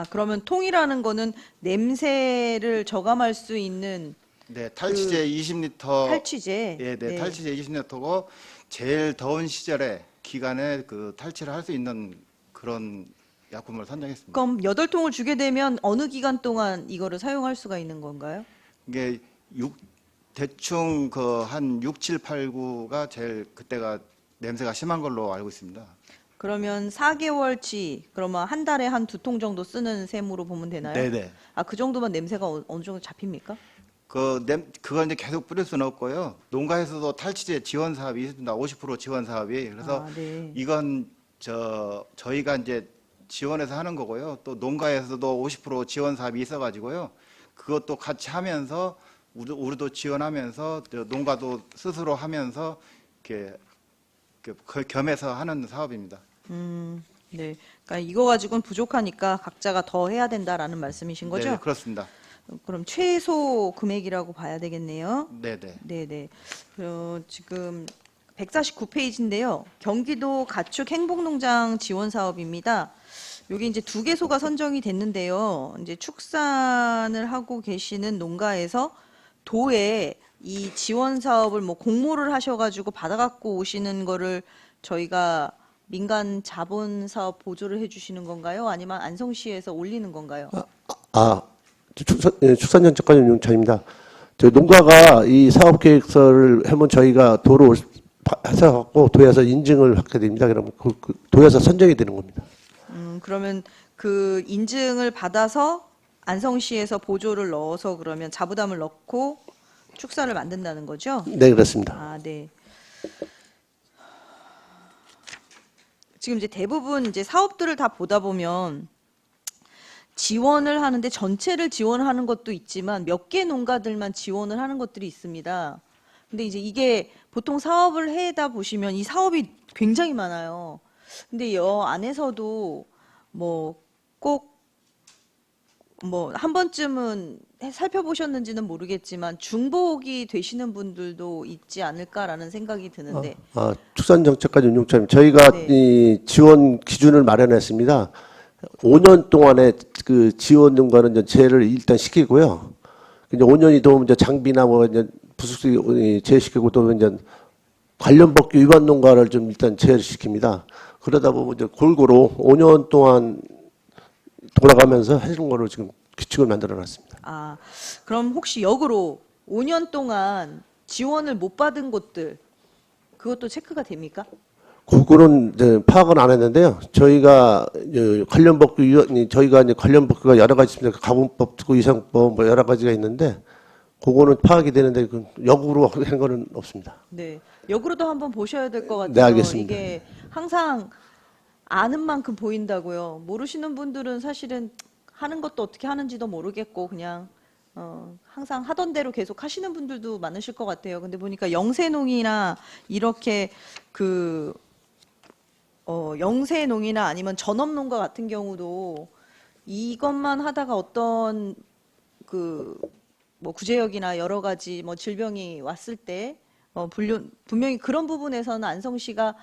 그러면 통이라는 거는 냄새를 저감할 수 있는
네, 탈취제 20리터.
탈취제.
네, 탈취제 20리터고 제일 더운 시절에 기간에 탈취를 할 수 있는 그런 약품을 선정했습니다.
그럼 8통을 주게 되면 어느 기간 동안 이거를 사용할 수가 있는 건가요?
이게 대충 한 6, 7, 8, 9가 제일 그때가 냄새가 심한 걸로 알고 있습니다.
그러면 4개월치, 그러면 한 달에 한 2통 정도 쓰는 셈으로 보면 되나요?
네네.
그 정도면 냄새가 어느 정도 잡힙니까?
그걸 이제 계속 뿌릴 수는 없고요. 농가에서도 탈취제 지원 사업이 있습니다. 50% 지원 사업이. 그래서
네.
이건 저희가 이제 지원해서 하는 거고요. 또 농가에서도 50% 지원 사업이 있어가지고요. 그것도 같이 하면서 우리도 지원하면서 농가도 스스로 하면서 이렇게 겸해서 하는 사업입니다.
네. 그러니까 이거 가지고는 부족하니까 각자가 더 해야 된다라는 말씀이신 거죠?
네, 그렇습니다.
그럼 최소 금액이라고 봐야 되겠네요.
네네.
네네. 지금 149페이지인데요. 경기도 가축 행복농장 지원 사업입니다. 여기 이제 2개소가 선정이 됐는데요. 이제 축산을 하고 계시는 농가에서 도에 이 지원 사업을 공모를 하셔가지고 받아갖고 오시는 거를 저희가 민간 자본 사업 보조를 해주시는 건가요? 아니면 안성시에서 올리는 건가요?
축산정책관 윤용찬입니다. 저 농가가 이 사업 계획서를 하면 저희가 도로 해서 갖고 도에서 인증을 받게 됩니다. 그러면 도에서 선정이 되는 겁니다.
그러면 그 인증을 받아서 안성시에서 보조를 넣어서 그러면 자부담을 넣고 축사를 만든다는 거죠?
네, 그렇습니다.
네. 지금 이제 대부분 이제 사업들을 다 보다 보면 지원을 하는데 전체를 지원하는 것도 있지만 몇 개 농가들만 지원을 하는 것들이 있습니다. 근데 이제 이게 보통 사업을 해다 보시면 이 사업이 굉장히 많아요. 근데 이 안에서도 꼭 한 번쯤은 살펴보셨는지는 모르겠지만 중복이 되시는 분들도 있지 않을까라는 생각이 드는데.
축산정책관 윤용찬입니다. 저희가
네.
이 지원 기준을 마련했습니다. 5년 동안에 그 지원 농가는 제외를 일단 시키고요. 이제 5년이 되면 이제 장비나 이제 부속시 제외시키고 또 이제 관련 법규 위반 농가를 좀 일단 제외를 시킵니다. 그러다 보면 이제 골고루 5년 동안 돌아가면서 해주는 거로 지금 규칙을 만들어 놨습니다.
그럼 혹시 역으로 5년 동안 지원을 못 받은 곳들 그것도 체크가 됩니까?
그거는 이제 파악은 안 했는데요. 저희가 관련 법규 저희가 이제 관련 법규가 여러 가지 있습니다. 가공법, 특구이상법 여러 가지가 있는데 그거는 파악이 되는데 역으로 한 거는 없습니다.
네, 역으로도 한번 보셔야 될 것 같아요.
네, 알겠습니다.
이게 항상 아는 만큼 보인다고요. 모르시는 분들은 사실은 하는 것도 어떻게 하는지도 모르겠고 그냥 항상 하던 대로 계속 하시는 분들도 많으실 것 같아요. 근데 보니까 영세농이나 이렇게 영세농이나 아니면 전업농가 같은 경우도 이것만 하다가 어떤 뭐 구제역이나 여러 가지 뭐 질병이 왔을 때 분명히 그런 부분에서는 안성시가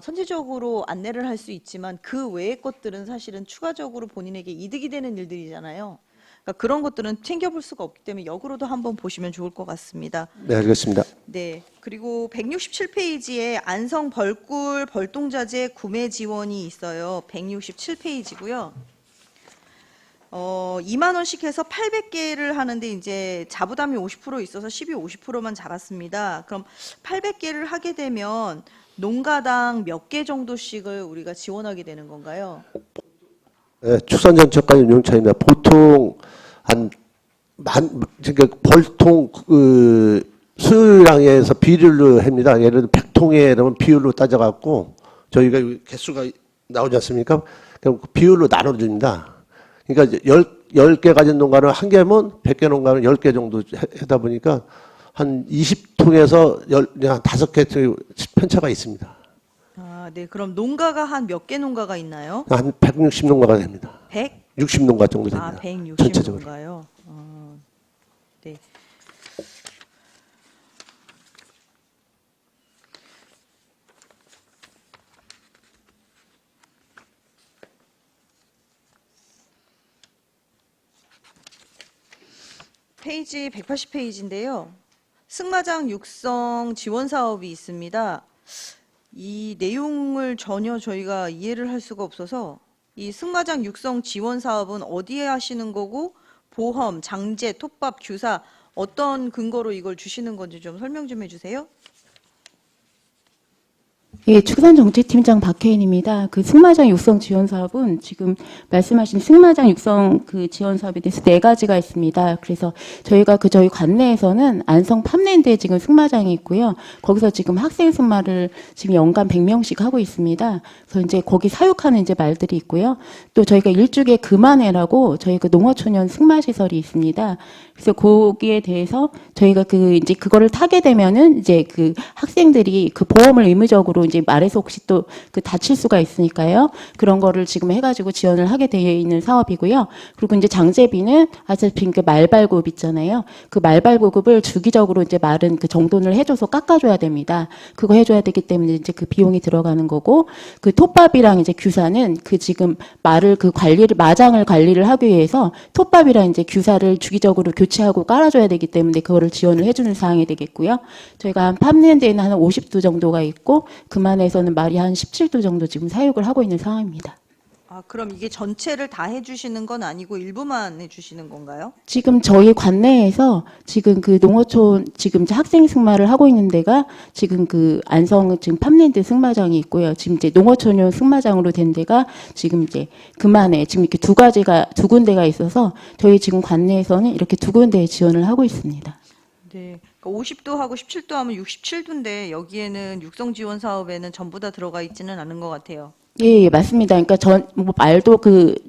선제적으로 안내를 할 수 있지만 그 외의 것들은 사실은 추가적으로 본인에게 이득이 되는 일들이잖아요. 그러니까 그런 것들은 챙겨볼 수가 없기 때문에 역으로도 한번 보시면 좋을 것 같습니다.
네, 알겠습니다.
네. 그리고 167페이지에 안성 벌꿀 벌동자재 구매 지원이 있어요. 167페이지고요. 2만 원씩 해서 800개를 하는데 이제 자부담이 50% 있어서 50%만 잡았습니다. 그럼 800개를 하게 되면 농가당 몇 개 정도씩을 우리가 지원하게 되는 건가요?
네, 축산정책관 윤용차입니다. 보통 그러니까 벌통 수량에서 비율로 합니다. 예를 들어 100통에 그러면 비율로 따져갖고 저희가 개수가 나오지 않습니까? 그럼 그 비율로 나눠줍니다. 그러니까 10개 가진 농가는 1개면 100개 농가는 10개 정도 하다 보니까 한 20통에서 한 5개 편차가 있습니다.
네. 그럼 농가가 한 몇 개 농가가 있나요?
한 160농가가 됩니다. 60농가 정도 됩니다.
160농가요. 네. 페이지 180페이지인데요. 승마장 육성 지원 사업이 있습니다. 이 내용을 전혀 저희가 이해를 할 수가 없어서 이 승마장 육성 지원 사업은 어디에 하시는 거고 보험, 장제, 톱밥, 규사 어떤 근거로 이걸 주시는 건지 좀 설명 좀 해주세요.
예, 축산정책팀장 박혜인입니다. 그 승마장 육성 지원 사업은 지금 말씀하신 승마장 육성 그 지원 사업에 대해서 4가지가 있습니다. 그래서 저희가 저희 관내에서는 안성 팜랜드에 지금 승마장이 있고요. 거기서 지금 학생 승마를 지금 연간 100명씩 하고 있습니다. 그래서 이제 거기 사육하는 이제 말들이 있고요. 또 저희가 일죽에 금안회라고 저희 그 농어초년 승마 시설이 있습니다. 그래서 거기에 대해서 저희가 이제 그거를 타게 되면은 이제 그 학생들이 그 보험을 의무적으로 이제 말에서 혹시 또 다칠 수가 있으니까요. 그런 거를 지금 해가지고 지원을 하게 되어 있는 사업이고요. 그리고 이제 장제비는 아시다시피 그 말발급 있잖아요. 그 말발급을 주기적으로 이제 말은 그 정돈을 해줘서 깎아줘야 됩니다. 그거 해줘야 되기 때문에 이제 그 비용이 들어가는 거고, 그 톱밥이랑 이제 규사는 그 지금 말을 마장을 관리를 하기 위해서 톱밥이랑 이제 규사를 주기적으로 교체하고 깔아줘야 되기 때문에 그거를 지원을 해주는 사항이 되겠고요. 저희가 한 팜랜드에는 한 50도 정도가 있고 금안에서는 말이 한 17도 정도 지금 사육을 하고 있는 상황입니다.
그럼 이게 전체를 다 해주시는 건 아니고 일부만 해주시는 건가요?
지금 저희 관내에서 지금 그 농어촌 지금 학생 승마를 하고 있는 데가 지금 그 안성 지금 팜랜드 승마장이 있고요. 지금 이제 농어촌용 승마장으로 된 데가 지금 이제 금안에 지금 이렇게 두 군데가 있어서 저희 지금 관내에서는 이렇게 2군데에 지원을 하고 있습니다.
네. 50도 하고 17도 하면 67도인데 여기에는 육성 지원 사업에는 전부 다 들어가 있지는 않은 것 같아요.
예, 맞습니다. 그러니까 말도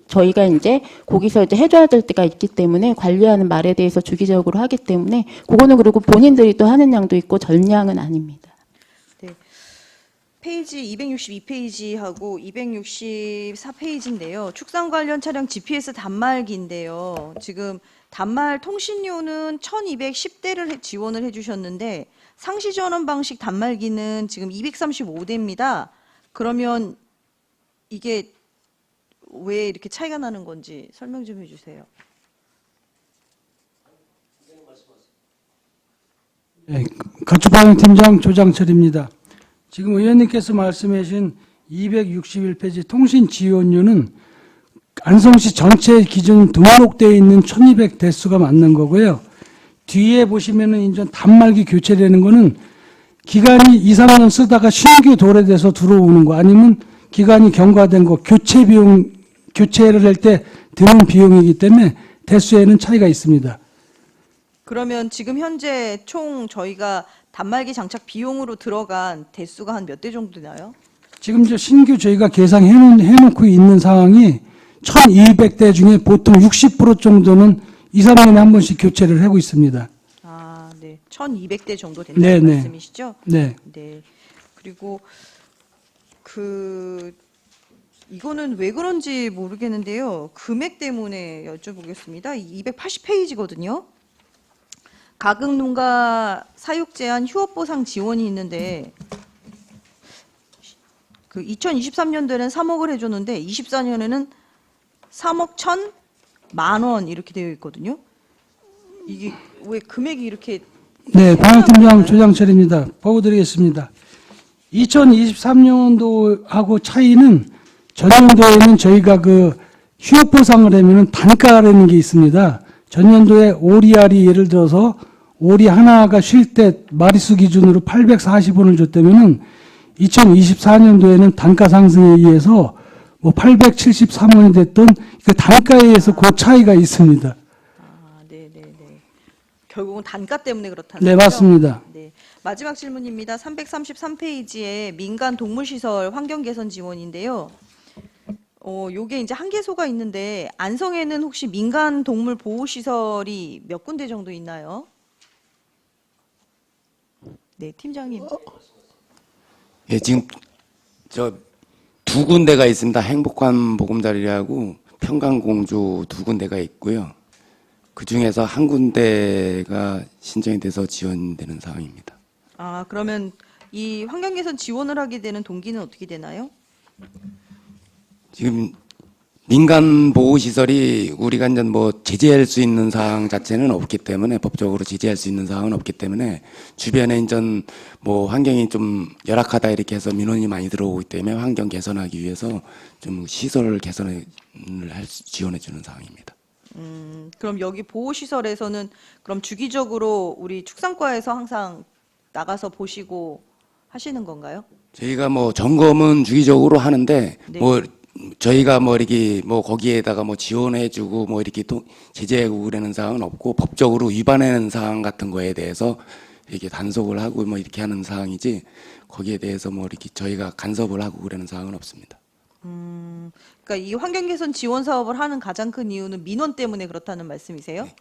저희가 이제 거기서 이제 해줘야 될 때가 있기 때문에 관리하는 말에 대해서 주기적으로 하기 때문에 그거는 그리고 본인들이 또 하는 양도 있고 전량은 아닙니다.
네. 페이지 262페이지하고 264페이지인데요. 축산 관련 차량 GPS 단말기인데요. 지금 단말 통신료는 1210대를 지원을 해주셨는데 상시 전원 방식 단말기는 지금 235대입니다. 그러면 이게 왜 이렇게 차이가 나는 건지 설명 좀 해주세요.
네, 가축방역팀장 조장철입니다. 지금 의원님께서 말씀해 주신 261페이지 통신 지원료는 안성시 전체 기준 등록되어 있는 1200 대수가 맞는 거고요. 뒤에 보시면은 이제 단말기 교체되는 거는 기간이 2, 3년 쓰다가 신규 도래돼서 들어오는 거 아니면 기간이 경과된 거 교체를 할 때 드는 비용이기 때문에 대수에는 차이가 있습니다.
그러면 지금 현재 총 저희가 단말기 장착 비용으로 들어간 대수가 한 몇 대 정도 되나요?
지금 신규 저희가 해놓고 있는 상황이 1200대 중에 보통 60% 정도는 2, 3년에 한 번씩 교체를 하고 있습니다.
아, 네. 1200대 정도 된다는
네, 네.
말씀이시죠?
네.
네. 그리고 이거는 왜 그런지 모르겠는데요. 금액 때문에 여쭤보겠습니다. 280페이지거든요. 가극농가 사육 제한 휴업 보상 지원이 있는데 2023년도에는 3억을 해줬는데 24년에는 3억 1,000만 원 이렇게 되어 있거든요. 이게 왜 금액이 이렇게
네, 방역팀장 조장철입니다. 보고드리겠습니다. 2023년도하고 차이는 전년도에는 저희가 휴업 보상을 하면은 단가라는 게 있습니다. 전년도에 오리알이 예를 들어서 오리 하나가 쉴 때 마리수 기준으로 840원을 줬다면은 2024년도에는 단가 상승에 의해서 873원이 됐던 그 단가에 의해서 그 차이가 있습니다.
아, 네, 네, 네. 결국은 단가 때문에 그렇다는
네,
거죠?
맞습니다.
네. 마지막 질문입니다. 333페이지에 민간 동물시설 환경 개선 지원인데요. 요게 이제 한계소가 있는데 안성에는 혹시 민간 동물 보호 시설이 몇 군데 정도 있나요? 네, 팀장님.
예, 지금 저 두 군데가 있습니다. 행복한 보금자리라고 평강공주 두 군데가 있고요. 그 중에서 한 군데가 신청이 돼서 지원되는 상황입니다.
아, 그러면 이 환경 개선 지원을 하게 되는 동기는 어떻게 되나요?
지금 민간 보호 시설이 우리가 이제 제재할 수 있는 사항 자체는 없기 때문에 법적으로 제재할 수 있는 사항은 없기 때문에 주변에 이제 환경이 좀 열악하다 이렇게 해서 민원이 많이 들어오기 때문에 환경 개선하기 위해서 좀 시설 개선을 지원해 주는 상황입니다.
그럼 여기 보호 시설에서는 그럼 주기적으로 우리 축산과에서 항상 나가서 보시고 하시는 건가요?
저희가 점검은 주기적으로 하는데
네.
저희가 이렇게 거기에다가 지원해주고 이렇게 또 제재하고 그러는 사항은 없고 법적으로 위반하는 사항 같은 거에 대해서 이렇게 단속을 하고 이렇게 하는 사항이지 거기에 대해서 이렇게 저희가 간섭을 하고 그러는 사항은 없습니다.
그러니까 이 환경 개선 지원 사업을 하는 가장 큰 이유는 민원 때문에 그렇다는 말씀이세요?
네.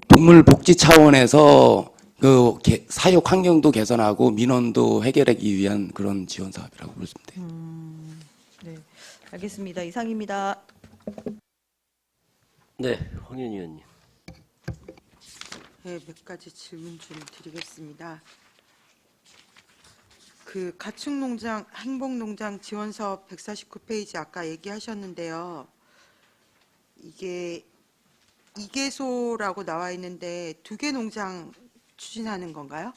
동물 복지 차원에서 사육 환경도 개선하고 민원도 해결하기 위한 그런 지원 사업이라고 볼 수 있습니다.
네, 알겠습니다. 이상입니다.
네, 황윤희 의원님.
네, 몇 가지 질문 좀 드리겠습니다. 가축농장, 행복농장 지원사업 149페이지 아까 얘기하셨는데요. 이게 2개소라고 나와 있는데 2개 농장 추진하는 건가요?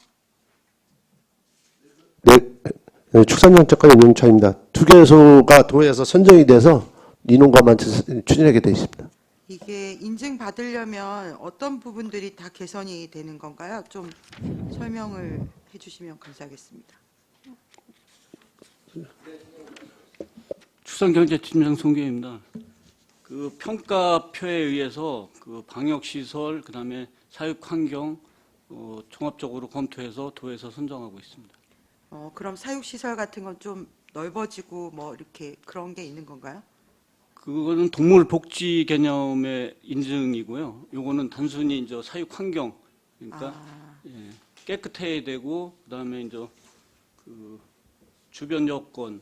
네, 축산정책과 윤용차입니다. 2개소가 도에서 선정이 돼서 이 농가만 추진하게 되어 있습니다.
이게 인증받으려면 어떤 부분들이 다 개선이 되는 건가요? 좀 설명을 해주시면 감사하겠습니다.
축산경제팀장 송기입니다. 평가표에 의해서 방역시설, 그다음에 사육환경 종합적으로 검토해서 도에서 선정하고 있습니다.
그럼 사육시설 같은 건 좀 넓어지고 이렇게 그런 게 있는 건가요?
그거는 동물 복지 개념의 인증이고요. 요거는 단순히 이제 사육환경, 그러니까 예, 깨끗해야 되고, 그다음에 이제 주변 여건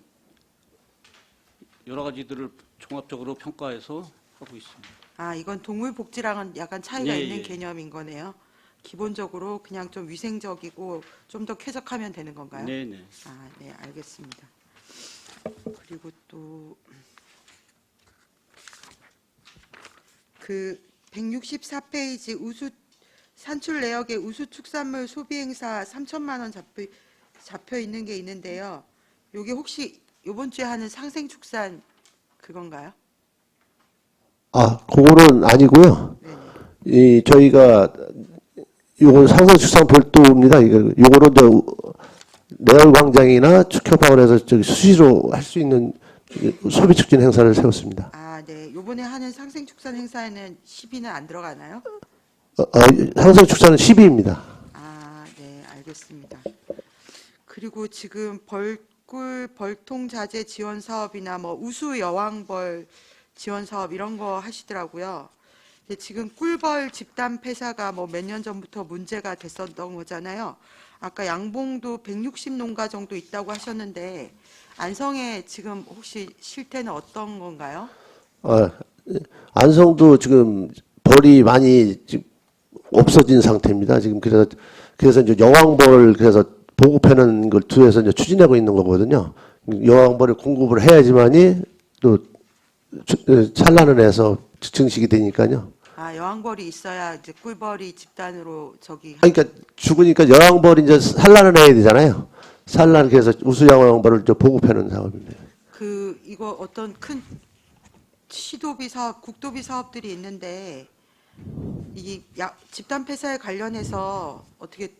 여러 가지들을 종합적으로 평가해서 하고 있습니다.
이건 동물복지랑은 약간 차이가
예,
있는
예.
개념인 거네요. 기본적으로 그냥 좀 위생적이고 좀 더 쾌적하면 되는 건가요?
네네.
네, 알겠습니다. 그리고 또 164페이지 산출 내역에 우수축산물 소비행사 3천만 원 잡혀 있는 게 있는데요. 이게 혹시 이번 주에 하는 상생축산 그건가요?
그거는 아니고요. 저희가 요건 상생축산 별도입니다. 요거는 내열광장이나 축협하고 해서 수시로 할 수 있는 소비촉진 행사를 세웠습니다.
네. 이번에 하는 상생축산 행사에는 시비는 안 들어가나요?
상생축산은 10위입니다.
네, 알겠습니다. 그리고 지금 꿀 벌통 자재 지원 사업이나 뭐 우수 여왕벌 지원 사업 이런 거 하시더라고요. 근데 지금 꿀벌 집단 폐사가 뭐 몇 년 전부터 문제가 됐었던 거잖아요. 아까 양봉도 160농가 정도 있다고 하셨는데 안성에 지금 혹시 실태는 어떤 건가요?
안성도 지금 벌이 많이 지금 없어진 상태입니다. 지금 그래서 이제 여왕벌 그래서 보급하는 걸 투에서 이제 추진하고 있는 거거든요. 여왕벌을 공급을 해야지만이 또 산란을 해서 증식이 되니까요.
아, 여왕벌이 있어야 이제 꿀벌이 집단으로 저기.
그러니까 죽으니까 여왕벌이 이제 산란을 해야 되잖아요. 산란 그래서 우수 여왕벌을 이제 보급하는 사업입니다.
이거 어떤 큰 시도비 사업, 국도비 사업들이 있는데 이 집단 폐사에 관련해서 어떻게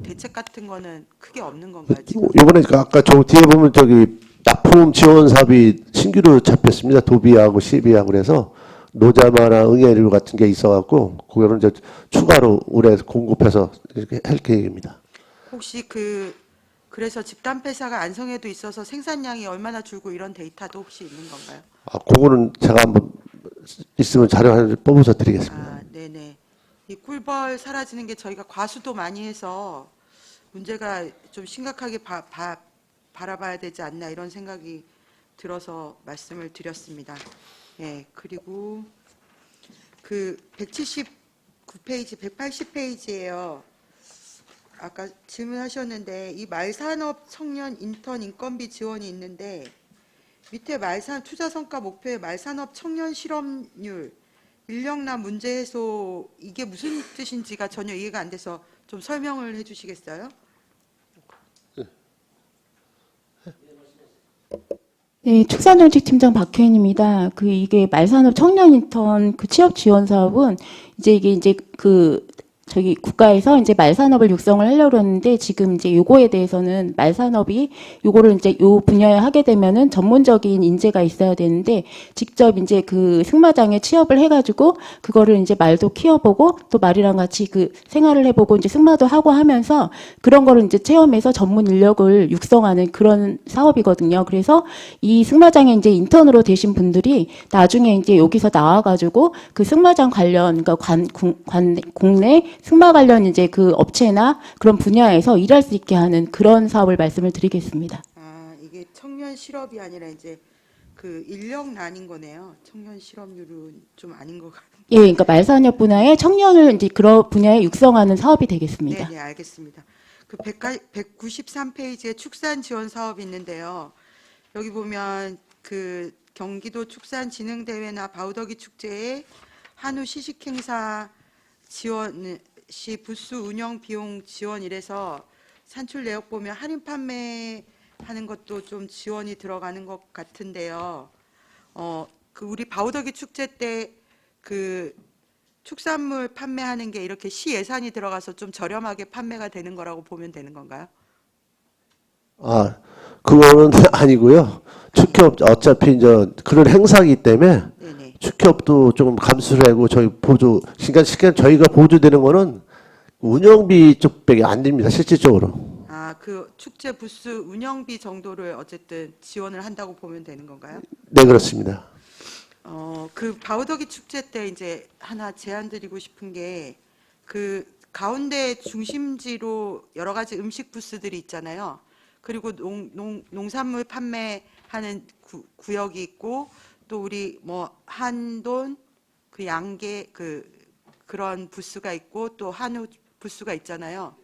대책 같은 거는 크게 없는 건가요? 지금?
이번에 아까 저 뒤에 보면 저기 납품 지원 사업이 신규로 잡혔습니다. 도비하고 시비하고 그래서 노자마나 응애류 같은 게 있어갖고 그거는 이제 추가로 올해 공급해서 이렇게 할 계획입니다.
혹시 그래서 집단 폐사가 안성에도 있어서 생산량이 얼마나 줄고 이런 데이터도 혹시 있는 건가요?
그거는 제가 한번 있으면 자료 하나 뽑아서 드리겠습니다.
아, 네네. 이 꿀벌 사라지는 게 저희가 과수도 많이 해서 문제가 좀 심각하게 바라봐야 되지 않나 이런 생각이 들어서 말씀을 드렸습니다. 예, 그리고 179페이지, 180페이지예요. 아까 질문하셨는데 이 말산업 청년 인턴 인건비 지원이 있는데 밑에 투자 성과 목표의 말산업 청년 실업률 인력난 문제 해소 이게 무슨 뜻인지가 전혀 이해가 안 돼서 좀 설명을 해주시겠어요?
네, 축산정책팀장 박혜인입니다. 이게 말산업 청년 인턴 취업 지원 사업은 이게 저기 국가에서 이제 말산업을 육성을 하려고 하는데 지금 이제 요거에 대해서는 말산업이 요거를 이제 요 분야에 하게 되면은 전문적인 인재가 있어야 되는데 직접 이제 승마장에 취업을 해가지고 그거를 이제 말도 키워보고 또 말이랑 같이 생활을 해보고 이제 승마도 하고 하면서 그런 거를 이제 체험해서 전문 인력을 육성하는 그런 사업이거든요. 그래서 이 승마장에 이제 인턴으로 되신 분들이 나중에 이제 여기서 나와가지고 승마장 관련 그러니까 국내 승마 관련 이제 업체나 그런 분야에서 일할 수 있게 하는 그런 사업을 말씀을 드리겠습니다.
아, 이게 청년 실업이 아니라 이제 인력난인 거네요. 청년 실업률은 좀 아닌 것 같아요.
예, 그러니까 말산업 분야에 청년을 이제 그런 분야에 육성하는 사업이 되겠습니다.
네, 알겠습니다. 193페이지에 축산 지원 사업이 있는데요. 여기 보면 경기도 축산진흥대회나 바우더기 축제에 한우 시식행사 지원 시 부스 운영 비용 지원 이래서 산출 내역 보면 할인 판매하는 것도 좀 지원이 들어가는 것 같은데요. 우리 바우더기 축제 때 축산물 판매하는 게 이렇게 시 예산이 들어가서 좀 저렴하게 판매가 되는 거라고 보면 되는 건가요?
그거는 아니고요. 축협 어차피 이제 그런 행사이기 때문에
네네.
축협도 조금 감수를 하고 저희 그러니까 저희가 보조되는 거는 운영비 쪽밖에 안 됩니다. 실질적으로.
축제 부스 운영비 정도를 어쨌든 지원을 한다고 보면 되는 건가요?
네, 그렇습니다.
바우더기 축제 때 이제 하나 제안 드리고 싶은 게 가운데 중심지로 여러 가지 음식 부스들이 있잖아요. 그리고 농산물 판매하는 구역이 있고 또 우리 한돈 양계 그런 부스가 있고 또 한우 부스가 있잖아요.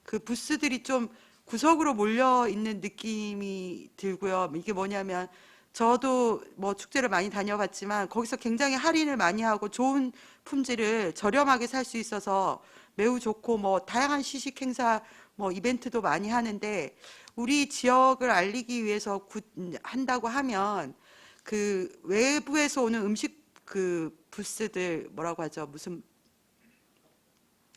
그 부스들이 좀 구석으로 몰려 있는 느낌이 들고요. 이게 뭐냐면 저도 축제를 많이 다녀봤지만 거기서 굉장히 할인을 많이 하고 좋은 품질을 저렴하게 살 수 있어서 매우 좋고 다양한 시식 행사 이벤트도 많이 하는데 우리 지역을 알리기 위해서 한다고 하면 외부에서 오는 음식 부스들 뭐라고 하죠? 무슨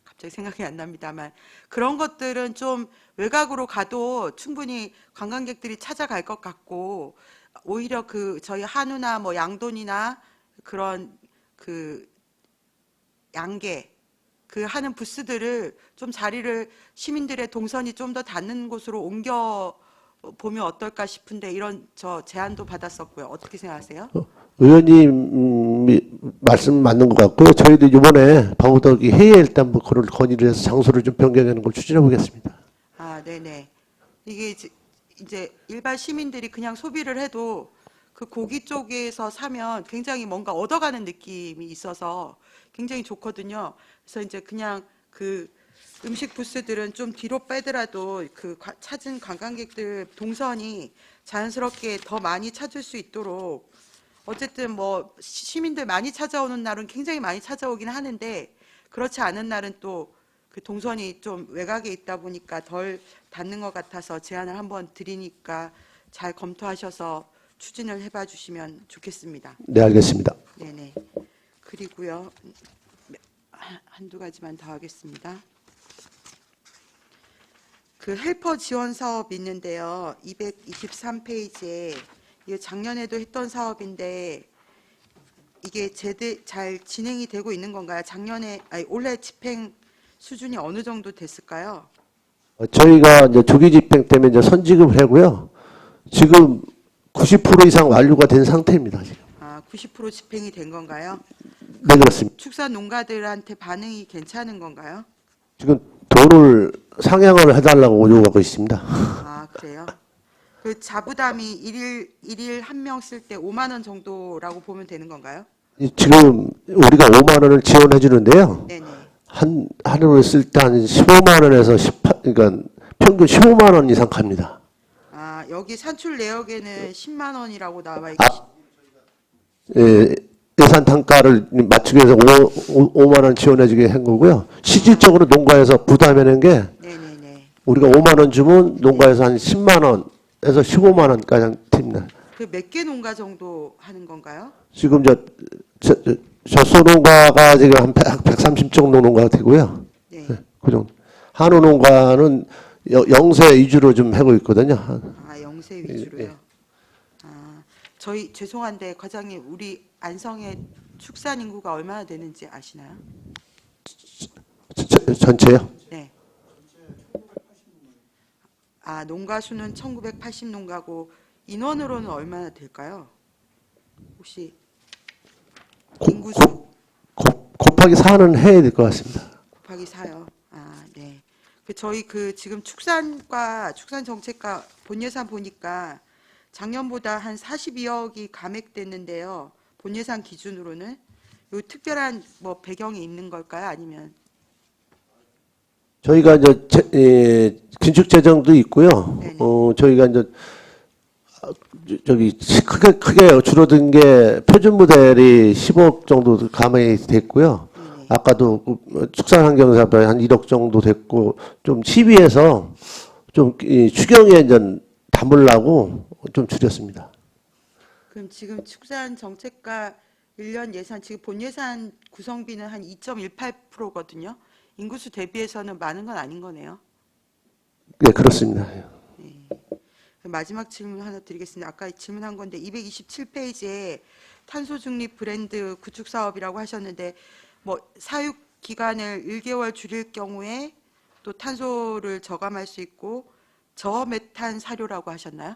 갑자기 생각이 안 납니다만 그런 것들은 좀 외곽으로 가도 충분히 관광객들이 찾아갈 것 같고 오히려 저희 한우나 양돈이나 그런 양계 하는 부스들을 좀 자리를 시민들의 동선이 좀 더 닿는 곳으로 옮겨 보면 어떨까 싶은데 이런 저 제안도 받았었고요. 어떻게 생각하세요?
의원님 말씀 맞는 것 같고요. 저희도 이번에 바우더기 회의에 일단 뭐 그걸 건의를 해서 장소를 좀 변경하는 걸 추진해 보겠습니다.
아, 네네. 이게 이제 일반 시민들이 그냥 소비를 해도 그 고기 쪽에서 사면 굉장히 뭔가 얻어가는 느낌이 있어서 굉장히 좋거든요. 그래서 이제 그냥 그 음식 부스들은 좀 뒤로 빼더라도 그 찾은 관광객들 동선이 자연스럽게 더 많이 찾을 수 있도록 어쨌든 뭐 시민들 많이 찾아오는 날은 굉장히 많이 찾아오긴 하는데 그렇지 않은 날은 또 그 동선이 좀 외곽에 있다 보니까 덜 닿는 것 같아서 제안을 한번 드리니까 잘 검토하셔서 추진을 해봐 주시면 좋겠습니다.
네, 알겠습니다.
네네. 그리고요 한두 가지만 더 하겠습니다. 그 헬퍼 지원 사업 있는데요. 223페이지에 이게 작년에도 했던 사업인데 이게 잘 진행이 되고 있는 건가요? 올해 집행 수준이 어느 정도 됐을까요?
저희가 이제 조기 집행 때문에 이제 선지급을 하고요. 지금 90% 이상 완료가 된 상태입니다. 지금.
아, 90% 집행이 된 건가요?
네, 그렇습니다.
축산 농가들한테 반응이 괜찮은 건가요?
지금 돈을 상향을 해달라고 요구하고 있습니다.
아, 그래요? 그 자부담이 일일 한 명 쓸 때 5만 원 정도라고 보면 되는 건가요?
지금 우리가 5만 원을 지원해 주는데요.
네네.
하루를 쓸 때 한 15만 원에서 18, 그러니까 평균 15만 원 이상 갑니다.
아, 여기 산출 내역에는 10만 원이라고 나와 있고.
예, 예산 단가를 맞추기 위해서 5만 원 지원해 주게 한 거고요. 실질적으로 농가에서 부담하는 게
네네네.
우리가 5만 원 주면 농가에서 한 10만 원에서 15만 원까지 듭니다.
그 몇 개 농가 정도 하는 건가요?
지금 젖소 농가가 지금 한 130 정도 농가가 되고요.
네.
그 정도. 한우 농가는 영세 위주로 좀 하고 있거든요.
아, 영세 위주로요.
예.
아, 저희 죄송한데 과장님, 우리 안성의 축산 인구가 얼마나 되는지 아시나요?
전체요?
네. 아, 농가 수는 1980 농가고 인원으로는 얼마나 될까요? 혹시 인구수
곱하기 4는 해야 될 것 같습니다.
곱하기 4요. 아, 네. 저희 지금 축산과 축산 정책과 본 예산 보니까 작년보다 한 42억이 감액됐는데요. 본 예산 기준으로는 요 특별한 뭐 배경이 있는 걸까요? 아니면
저희가 이제 긴축 재정도 있고요.
네네.
저희가 이제 저기 크게 줄어든 게 표준 모델이 10억 정도 감액이 됐고요.
네네.
아까도 축산환경사업에 한 1억 정도 됐고 좀 시비해서 좀 추경에 이제 담으려고 좀 줄였습니다.
그럼 지금 축산 정책과 1년 예산 지금 본 예산 구성비는 한 2.18%거든요. 인구수 대비해서는 많은 건 아닌 거네요.
네, 그렇습니다.
마지막 질문 하나 드리겠습니다. 아까 질문한 건데 227페이지에 탄소 중립 브랜드 구축 사업이라고 하셨는데 뭐 사육 기간을 1개월 줄일 경우에 또 탄소를 저감할 수 있고 저메탄 사료라고 하셨나요?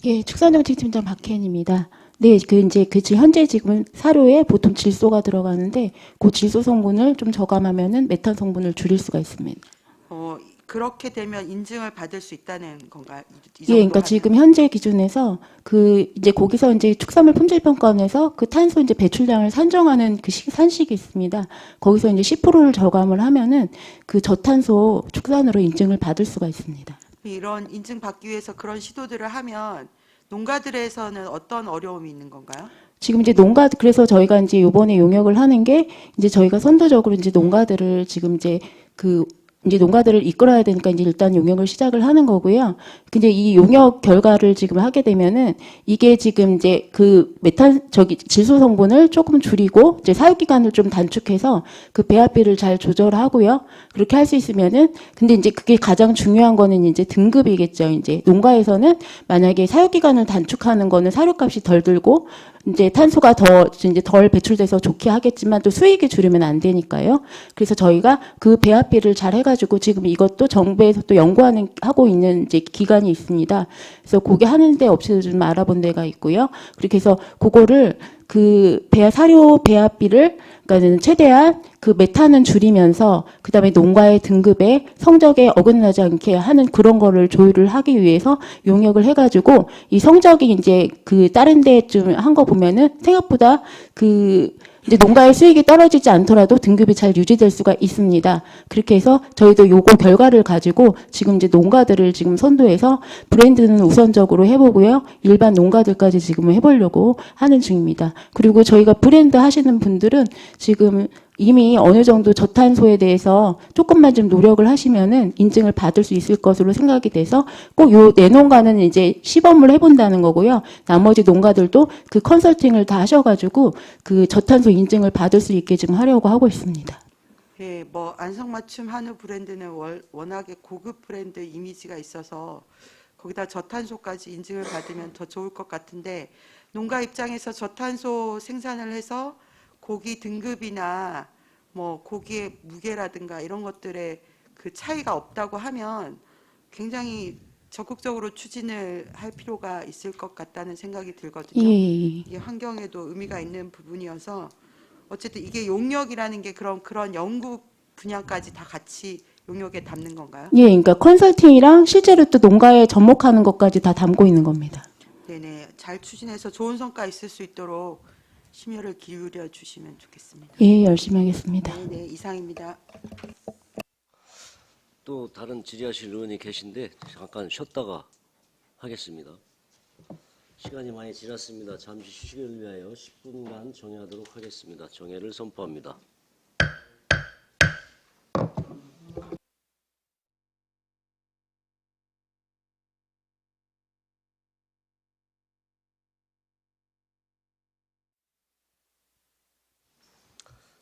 예, 축산정책팀장 박혜인입니다. 네, 현재 지금 사료에 보통 질소가 들어가는데 그 질소 성분을 좀 저감하면은 메탄 성분을 줄일 수가 있습니다.
그렇게 되면 인증을 받을 수 있다는 건가요? 이
예,
정도
그러니까
하면?
지금 현재 기준에서 거기서 축산물 품질평가원에서 그 탄소 배출량을 산정하는 산식이 있습니다. 거기서 10%를 저감을 하면은 그 저탄소 축산으로 인증을 받을 수가 있습니다.
이런 인증 받기 위해서 그런 시도들을 하면 농가들에서는 어떤 어려움이 있는 건가요?
지금 그래서 저희가 이번에 용역을 하는 게 저희가 선도적으로 농가들을 지금 농가들을 이끌어야 되니까 일단 용역을 시작을 하는 거고요. 근데 이 용역 결과를 지금 하게 되면은 이게 지금 그 질소 성분을 조금 줄이고 사육 기간을 좀 단축해서 그 배합비를 잘 조절하고요. 그렇게 할 수 있으면은 근데 그게 가장 중요한 거는 등급이겠죠. 농가에서는 만약에 사육 기간을 단축하는 거는 사료값이 덜 들고 탄소가 덜 배출돼서 좋게 하겠지만 또 수익이 줄이면 안 되니까요. 그래서 저희가 그 배합비를 잘 해가지고 해가지고 지금 이것도 정부에서 또 하고 있는 이제 기관이 있습니다. 그래서 그게 하는 데 없이도 좀 알아본 데가 있고요. 그렇게 해서 그거를 그 사료 배합비를 그러니까는 최대한 그 메탄은 줄이면서 그다음에 농가의 등급에 성적에 어긋나지 않게 하는 그런 거를 조율을 하기 위해서 용역을 해가지고 이 성적이 이제 그 다른 데 좀 한 거 보면은 생각보다 그 이제 농가의 수익이 떨어지지 않더라도 등급이 잘 유지될 수가 있습니다. 그렇게 해서 저희도 요거 결과를 가지고 지금 이제 농가들을 지금 선도해서 브랜드는 우선적으로 해보고요. 일반 농가들까지 지금 해보려고 하는 중입니다. 그리고 저희가 브랜드 하시는 분들은 지금 이미 어느 정도 저탄소에 대해서 조금만 좀 노력을 하시면은 인증을 받을 수 있을 것으로 생각이 돼서 꼭 요 내 농가는 이제 시범을 해본다는 거고요. 나머지 농가들도 그 컨설팅을 다 하셔가지고 그 저탄소 인증을 받을 수 있게 지금 하려고 하고 있습니다.
예, 뭐 안성맞춤 한우 브랜드는 워낙에 고급 브랜드 이미지가 있어서 거기다 저탄소까지 인증을 받으면 더 좋을 것 같은데 농가 입장에서 저탄소 생산을 해서 고기 등급이나 뭐 고기의 무게라든가 이런 것들에 그 차이가 없다고 하면 굉장히 적극적으로 추진을 할 필요가 있을 것 같다는 생각이 들거든요.
예.
이게 환경에도 의미가 있는 부분이어서 어쨌든 이게 용역이라는 게 그런 연구 분야까지 다 같이 용역에 담는 건가요?
예, 그러니까 컨설팅이랑 실제로 또 농가에 접목하는 것까지 다 담고 있는 겁니다.
네네, 잘 추진해서 좋은 성과 있을 수 있도록 심혈을 기울여 주시면 좋겠습니다.
예, 열심히 하겠습니다.
네, 이상입니다.
또 다른 질의하실 의원이 계신데 잠깐 쉬었다가 하겠습니다. 시간이 많이 지났습니다. 잠시 휴식을 위하여 10분간 정회하도록 하겠습니다. 정회를 선포합니다.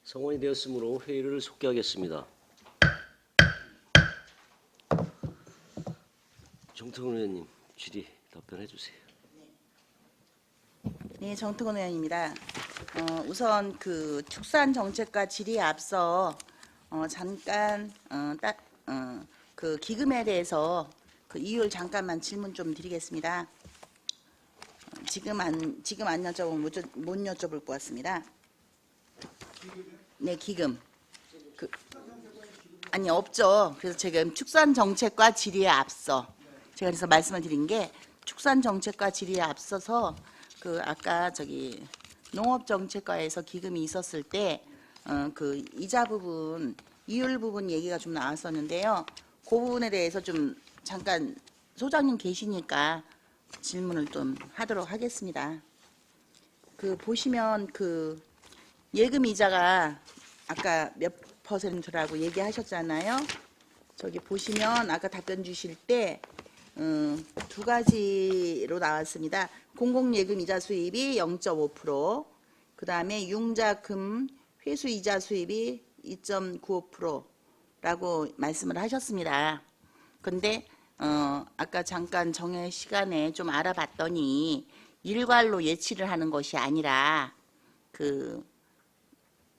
성원이 되었으므로 회의를 속개하겠습니다. 정태근 의원님 질의 답변해 주세요.
네, 정특원 의원입니다. 우선 그 축산 정책과 질의에 앞서 잠깐 그 기금에 대해서 그 이유를 잠깐만 질문 좀 드리겠습니다. 지금 안 여쭤보면 못 여쭤볼 것 같습니다. 네, 기금. 아니 없죠. 그래서 지금 축산 정책과 질의에 앞서 제가 그래서 말씀을 드린 게 축산 정책과 질의에 앞서서 그 아까 저기 농업정책과에서 기금이 있었을 때 그 이자 부분, 이율 부분 얘기가 좀 나왔었는데요. 그 부분에 대해서 좀 잠깐 소장님 계시니까 질문을 좀 하도록 하겠습니다. 그 보시면 그 예금 이자가 아까 몇 %라고 얘기하셨잖아요. 저기 보시면 아까 답변 주실 때 두 가지로 나왔습니다. 공공예금 이자 수입이 0.5%, 그 다음에 융자금 회수 이자 수입이 2.95%라고 말씀을 하셨습니다. 근데 아까 잠깐 정해 시간에 좀 알아봤더니 일괄로 예치를 하는 것이 아니라 그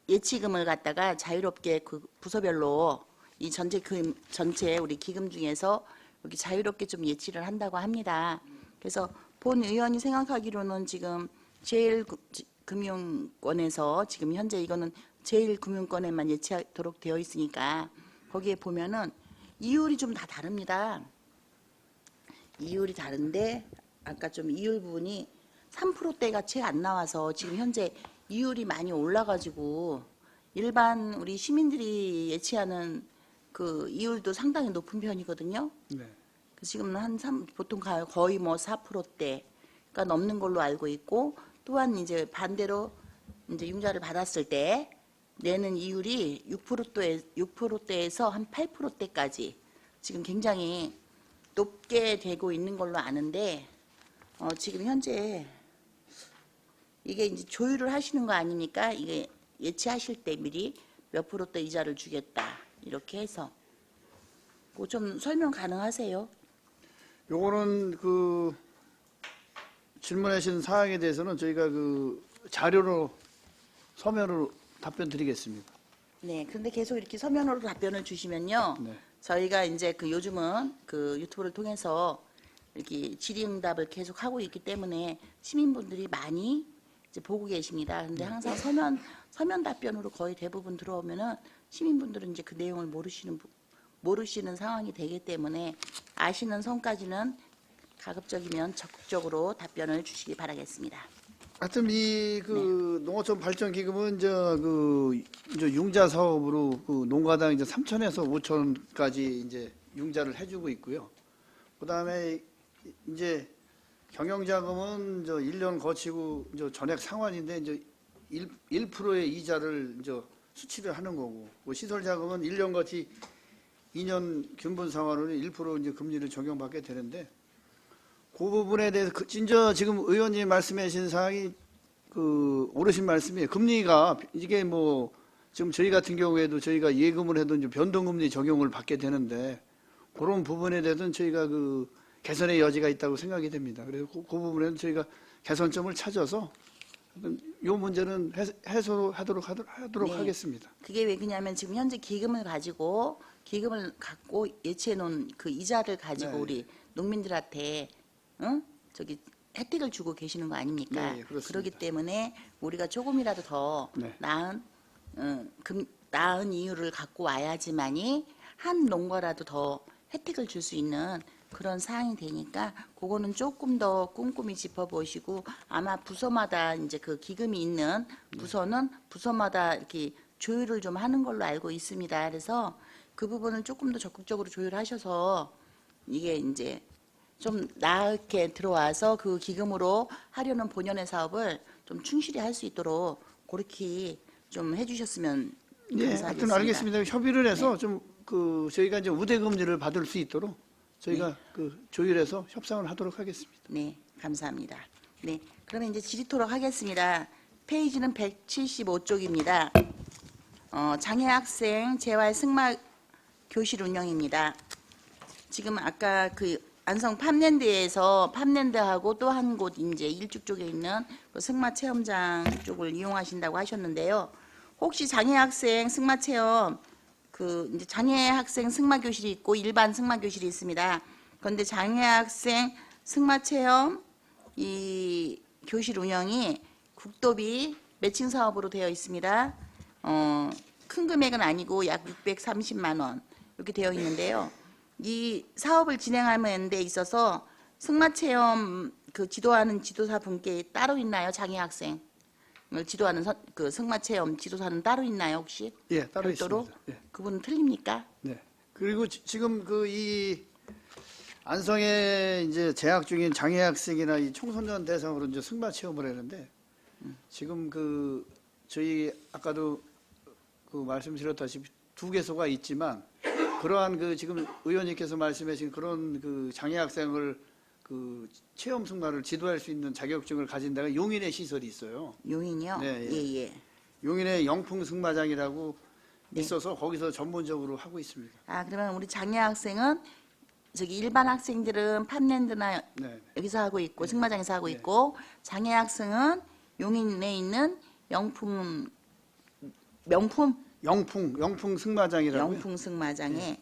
예치금을 갖다가 자유롭게 그 부서별로 이 전체 우리 기금 중에서 여기 자유롭게 좀 예치를 한다고 합니다. 그래서 본 의원이 생각하기로는 지금 제1금융권에서 지금 현재 이거는 제1금융권에만 예치하도록 되어 있으니까 거기에 보면은 이율이 좀 다 다릅니다. 이율이 다른데 아까 좀 이율 부분이 3%대가 채 안 나와서 지금 현재 이율이 많이 올라가지고 일반 우리 시민들이 예치하는 그 이율도 상당히 높은 편이거든요.
네.
지금 보통 거의 뭐 4%대가 넘는 걸로 알고 있고 또한 이제 반대로 이제 융자를 받았을 때 내는 이율이 6%대에서 한 8%대까지 지금 굉장히 높게 되고 있는 걸로 아는데 지금 현재 이게 이제 조율을 하시는 거 아닙니까? 이게 예치하실 때 미리 몇 %대 이자를 주겠다 이렇게 해서 뭐 좀 설명 가능하세요?
요거는 그 질문하신 사항에 대해서는 저희가 그 자료로 서면으로 답변 드리겠습니다.
네, 그런데 계속 이렇게 서면으로 답변을 주시면요.
네.
저희가 이제 그 요즘은 그 유튜브를 통해서 이렇게 질의응답을 계속 하고 있기 때문에 시민분들이 많이 이제 보고 계십니다. 근데 항상 서면 답변으로 거의 대부분 들어오면은 시민분들은 이제 그 내용을 모르시는 상황이 되기 때문에 아시는 선까지는 가급적이면 적극적으로 답변을 주시기 바라겠습니다.
하여튼 이 그 농어촌 발전 기금은 이제 융자 사업으로 그 농가당 이제 3천에서 5천까지 이제 융자를 해주고 있고요. 그다음에 이제 경영자금은 1년 거치고 이제 전액 상환인데 이제 1%의 이자를 이제 수취를 하는 거고, 뭐 시설자금은 1년 거치 2년 균분 상환으로 1% 이제 금리를 적용받게 되는데, 그 부분에 대해서 진짜 지금 의원님 말씀하신 사항이 그 옳으신 말씀이에요. 금리가 이게 뭐 지금 저희 같은 경우에도 저희가 예금을 해도 이제 변동금리 적용을 받게 되는데, 그런 부분에 대해서는 저희가 그 개선의 여지가 있다고 생각이 됩니다. 그래서 그 부분에는 저희가 개선점을 찾아서 이 문제는 해소하도록
네.
하겠습니다.
그게 왜 그러냐면 지금 현재 기금을 갖고 예치해 놓은 그 이자를 가지고
네.
우리 농민들한테 저기 혜택을 주고 계시는 거 아닙니까?
네, 그렇습니다.
그렇기 때문에 우리가 조금이라도 더
네.
나은 이유를 갖고 와야지만이 한 농가라도 더 혜택을 줄 수 있는 그런 사항이 되니까 그거는 조금 더 꼼꼼히 짚어보시고, 아마 부서마다 이제 그 기금이 있는 부서는 부서마다 이렇게 조율을 좀 하는 걸로 알고 있습니다. 그래서 그 부분을 조금 더 적극적으로 조율하셔서 이게 이제 좀 나게 들어와서 그 기금으로 하려는 본연의 사업을 좀 충실히 할 수 있도록 그렇게 좀 해주셨으면
네,
감사하겠습니다.
하여튼 알겠습니다. 협의를 해서 좀 그 저희가 이제 우대금리를 받을 수 있도록 저희가 그 조율해서 협상을 하도록 하겠습니다.
네, 감사합니다. 네, 그러면 이제 질의토록 하겠습니다. 페이지는 175쪽입니다. 장애 학생 재활 승마 교실 운영입니다. 지금 아까 그 안성 팜랜드에서 팜랜드하고 또 한 곳 이제 일축 쪽에 있는 그 승마 체험장 쪽을 이용하신다고 하셨는데요. 혹시 장애 학생 승마 체험 그 이제 장애 학생 승마 교실이 있고 일반 승마 교실이 있습니다. 그런데 장애 학생 승마 체험 이 교실 운영이 국도비 매칭 사업으로 되어 있습니다. 큰 금액은 아니고 약 630만 원 이렇게 되어 있는데요. 이 사업을 진행하는 데 있어서 승마 체험 그 지도하는 지도사 분께 따로 있나요? 장애 학생을 지도하는 그 승마 체험 지도사는 따로 있나요, 혹시?
예, 따로
별도로?
있습니다. 예.
그분은 틀립니까?
네. 그리고 지금 그 이 안성에 이제 재학 중인 장애 학생이나 이 청소년 대상으로 이제 승마 체험을 하는데, 지금 그 저희 아까도 그 말씀드렸다시피 2개소가 있지만, 그러한 그 지금 의원님께서 말씀하신 그런 그 장애 학생을 그 체험 승마를 지도할 수 있는 자격증을 가진 데가 용인에 시설이 있어요.
용인이요?
네,
예, 예.
용인에 영풍 승마장이라고
네.
있어서 거기서 전문적으로 하고 있습니다.
아, 그러면 우리 장애 학생은 저기 일반 학생들은 팜랜드나
네.
여기서 하고 있고
네.
승마장에서 하고
네.
있고, 장애 학생은 용인에 있는 명품
영풍 승마장이라고요.
영풍 승마장에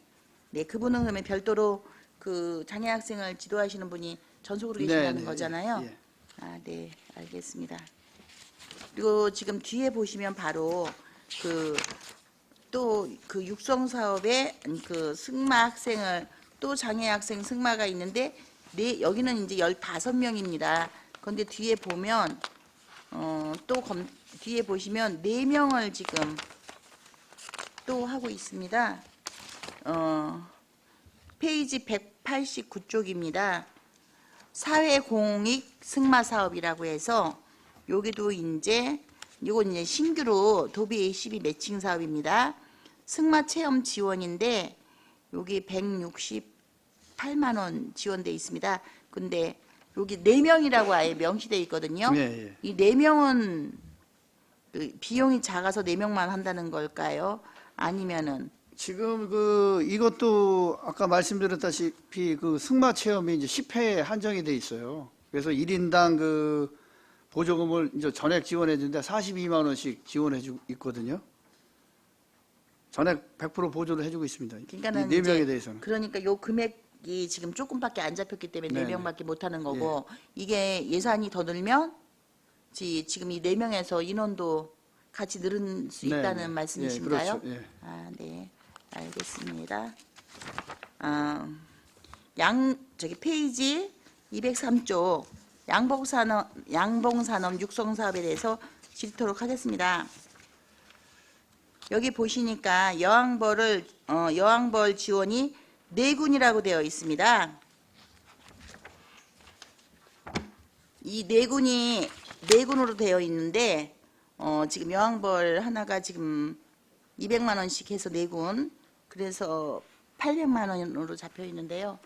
네, 그분은 그러면 별도로 그 장애 학생을 지도하시는 분이 전속으로 계신다는
네, 네,
거잖아요.
예.
아, 네, 알겠습니다. 그리고 지금 뒤에 보시면 바로 그 또 그 육성 사업에 그 승마 학생을 또 장애 학생 승마가 있는데 네, 여기는 이제 15명입니다. 그런데 뒤에 보면 뒤에 보시면 4명을 지금 또 하고 있습니다. 페이지 189쪽입니다. 사회공익 승마 사업이라고 해서 여기도 이건 이제 신규로 도비 A12 매칭 사업입니다. 승마 체험 지원인데 여기 168만 원 지원돼 있습니다. 근데 여기 4명이라고 아예 명시돼 있거든요.
예, 예.
이 4명은 그 비용이 작아서 4명만 한다는 걸까요? 아니면은
지금 그 이것도 아까 말씀드렸다시피 그 승마 체험이 이제 10회에 한정이 돼 있어요. 그래서 1인당 그 보조금을 이제 전액 지원해 주는데 42만 원씩 지원해 주고 있거든요. 전액 100% 보조를 해주고 있습니다.
그러니까는
이 4명에
이제
대해서는.
그러니까 요 금액이 지금 조금밖에 안 잡혔기 때문에
네,
4명밖에 못 하는 거고 이게 예산이 더 늘면 지금 이 4명에서 인원도 같이 늘을 수
네,
있다는
네.
말씀이신가요?
예, 그렇죠. 예.
아, 네. 알겠습니다. 저기 페이지 203쪽 양봉산업 육성사업에 대해서 질의토록 하겠습니다. 여기 보시니까 여왕벌 지원이 4군이라고 되어 있습니다. 이 4군으로 되어 있는데 지금 여왕벌 하나가 지금 200만 원씩 해서 4군, 그래서 800만 원으로 잡혀 있는데요.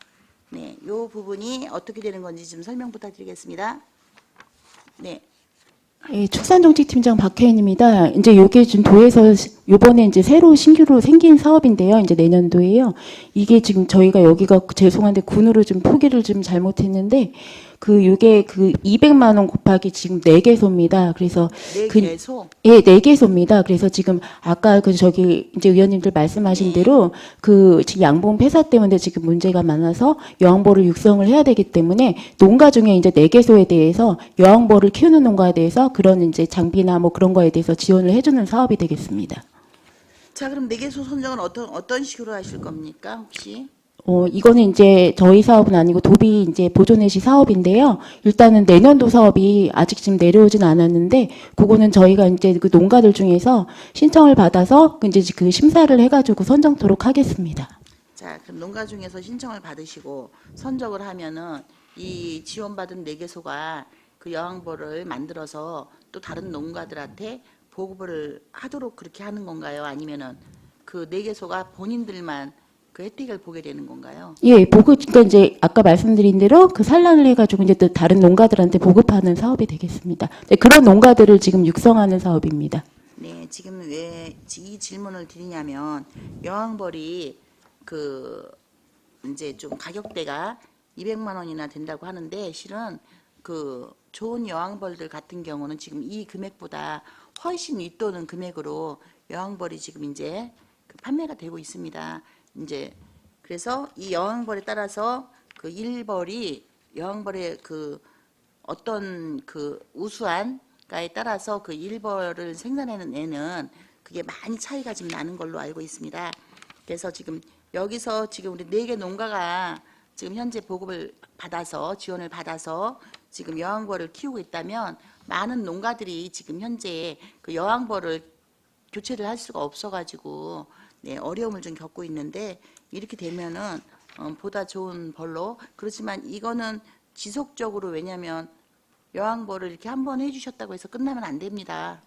네, 요 부분이 어떻게 되는 건지 좀 설명 부탁드리겠습니다. 네.
예, 축산정책팀장 박혜인입니다. 이제 요게 지금 도에서 요번에 이제 새로 신규로 생긴 사업인데요. 이제 내년도에요. 이게 지금 저희가 여기가 죄송한데 군으로 좀 표기를 좀 잘못했는데 요게 200만 원 곱하기 지금 4개소입니다. 그래서
4개소?
예, 4개소입니다. 그래서 지금 아까 저기 이제 의원님들 말씀하신 대로 지금 양봉 폐사 때문에 지금 문제가 많아서 여왕벌을 육성을 해야 되기 때문에 농가 중에 이제 4개소에 대해서 여왕벌을 키우는 농가에 대해서 그런 이제 장비나 뭐 그런 거에 대해서 지원을 해주는 사업이 되겠습니다.
자, 그럼 4개소 선정은 어떤 식으로 하실 겁니까, 혹시?
이거는 이제 저희 사업은 아니고 도비 이제 보존해시 사업인데요. 일단은 내년도 사업이 아직 지금 내려오진 않았는데, 그거는 저희가 이제 그 농가들 중에서 신청을 받아서 이제 그 심사를 해가지고 선정토록 하겠습니다.
자, 그럼 농가 중에서 신청을 받으시고 선적을 하면은 이 지원받은 4개소가 그 여왕벌을 만들어서 또 다른 농가들한테 보급을 하도록 그렇게 하는 건가요? 아니면은 그 4개소가 본인들만 그 혜택을 보게 되는 건가요?
예, 그러니까 이제 아까 말씀드린 대로 그 산란을 해가지고 이제 또 다른 농가들한테 보급하는 사업이 되겠습니다. 네, 그런 농가들을 지금 육성하는 사업입니다.
네, 지금 왜 이 질문을 드리냐면 여왕벌이 이제 좀 가격대가 200만 원이나 된다고 하는데 실은 좋은 여왕벌들 같은 경우는 지금 이 금액보다 훨씬 윗도는 금액으로 여왕벌이 지금 이제 판매가 되고 있습니다. 이제 그래서 이 여왕벌에 따라서 여왕벌의 어떤 우수한가에 따라서 일벌을 생산하는 애는 그게 많이 차이가 지금 나는 걸로 알고 있습니다. 그래서 지금 여기서 지금 우리 4개 농가가 지금 현재 보급을 받아서 지원을 받아서 지금 여왕벌을 키우고 있다면 많은 농가들이 지금 현재 그 여왕벌을 교체를 할 수가 없어가지고 네, 어려움을 좀 겪고 있는데 이렇게 되면은 보다 좋은 벌로, 그렇지만 이거는 지속적으로, 왜냐하면 여왕벌을 이렇게 한번 해주셨다고 해서 끝나면 안 됩니다.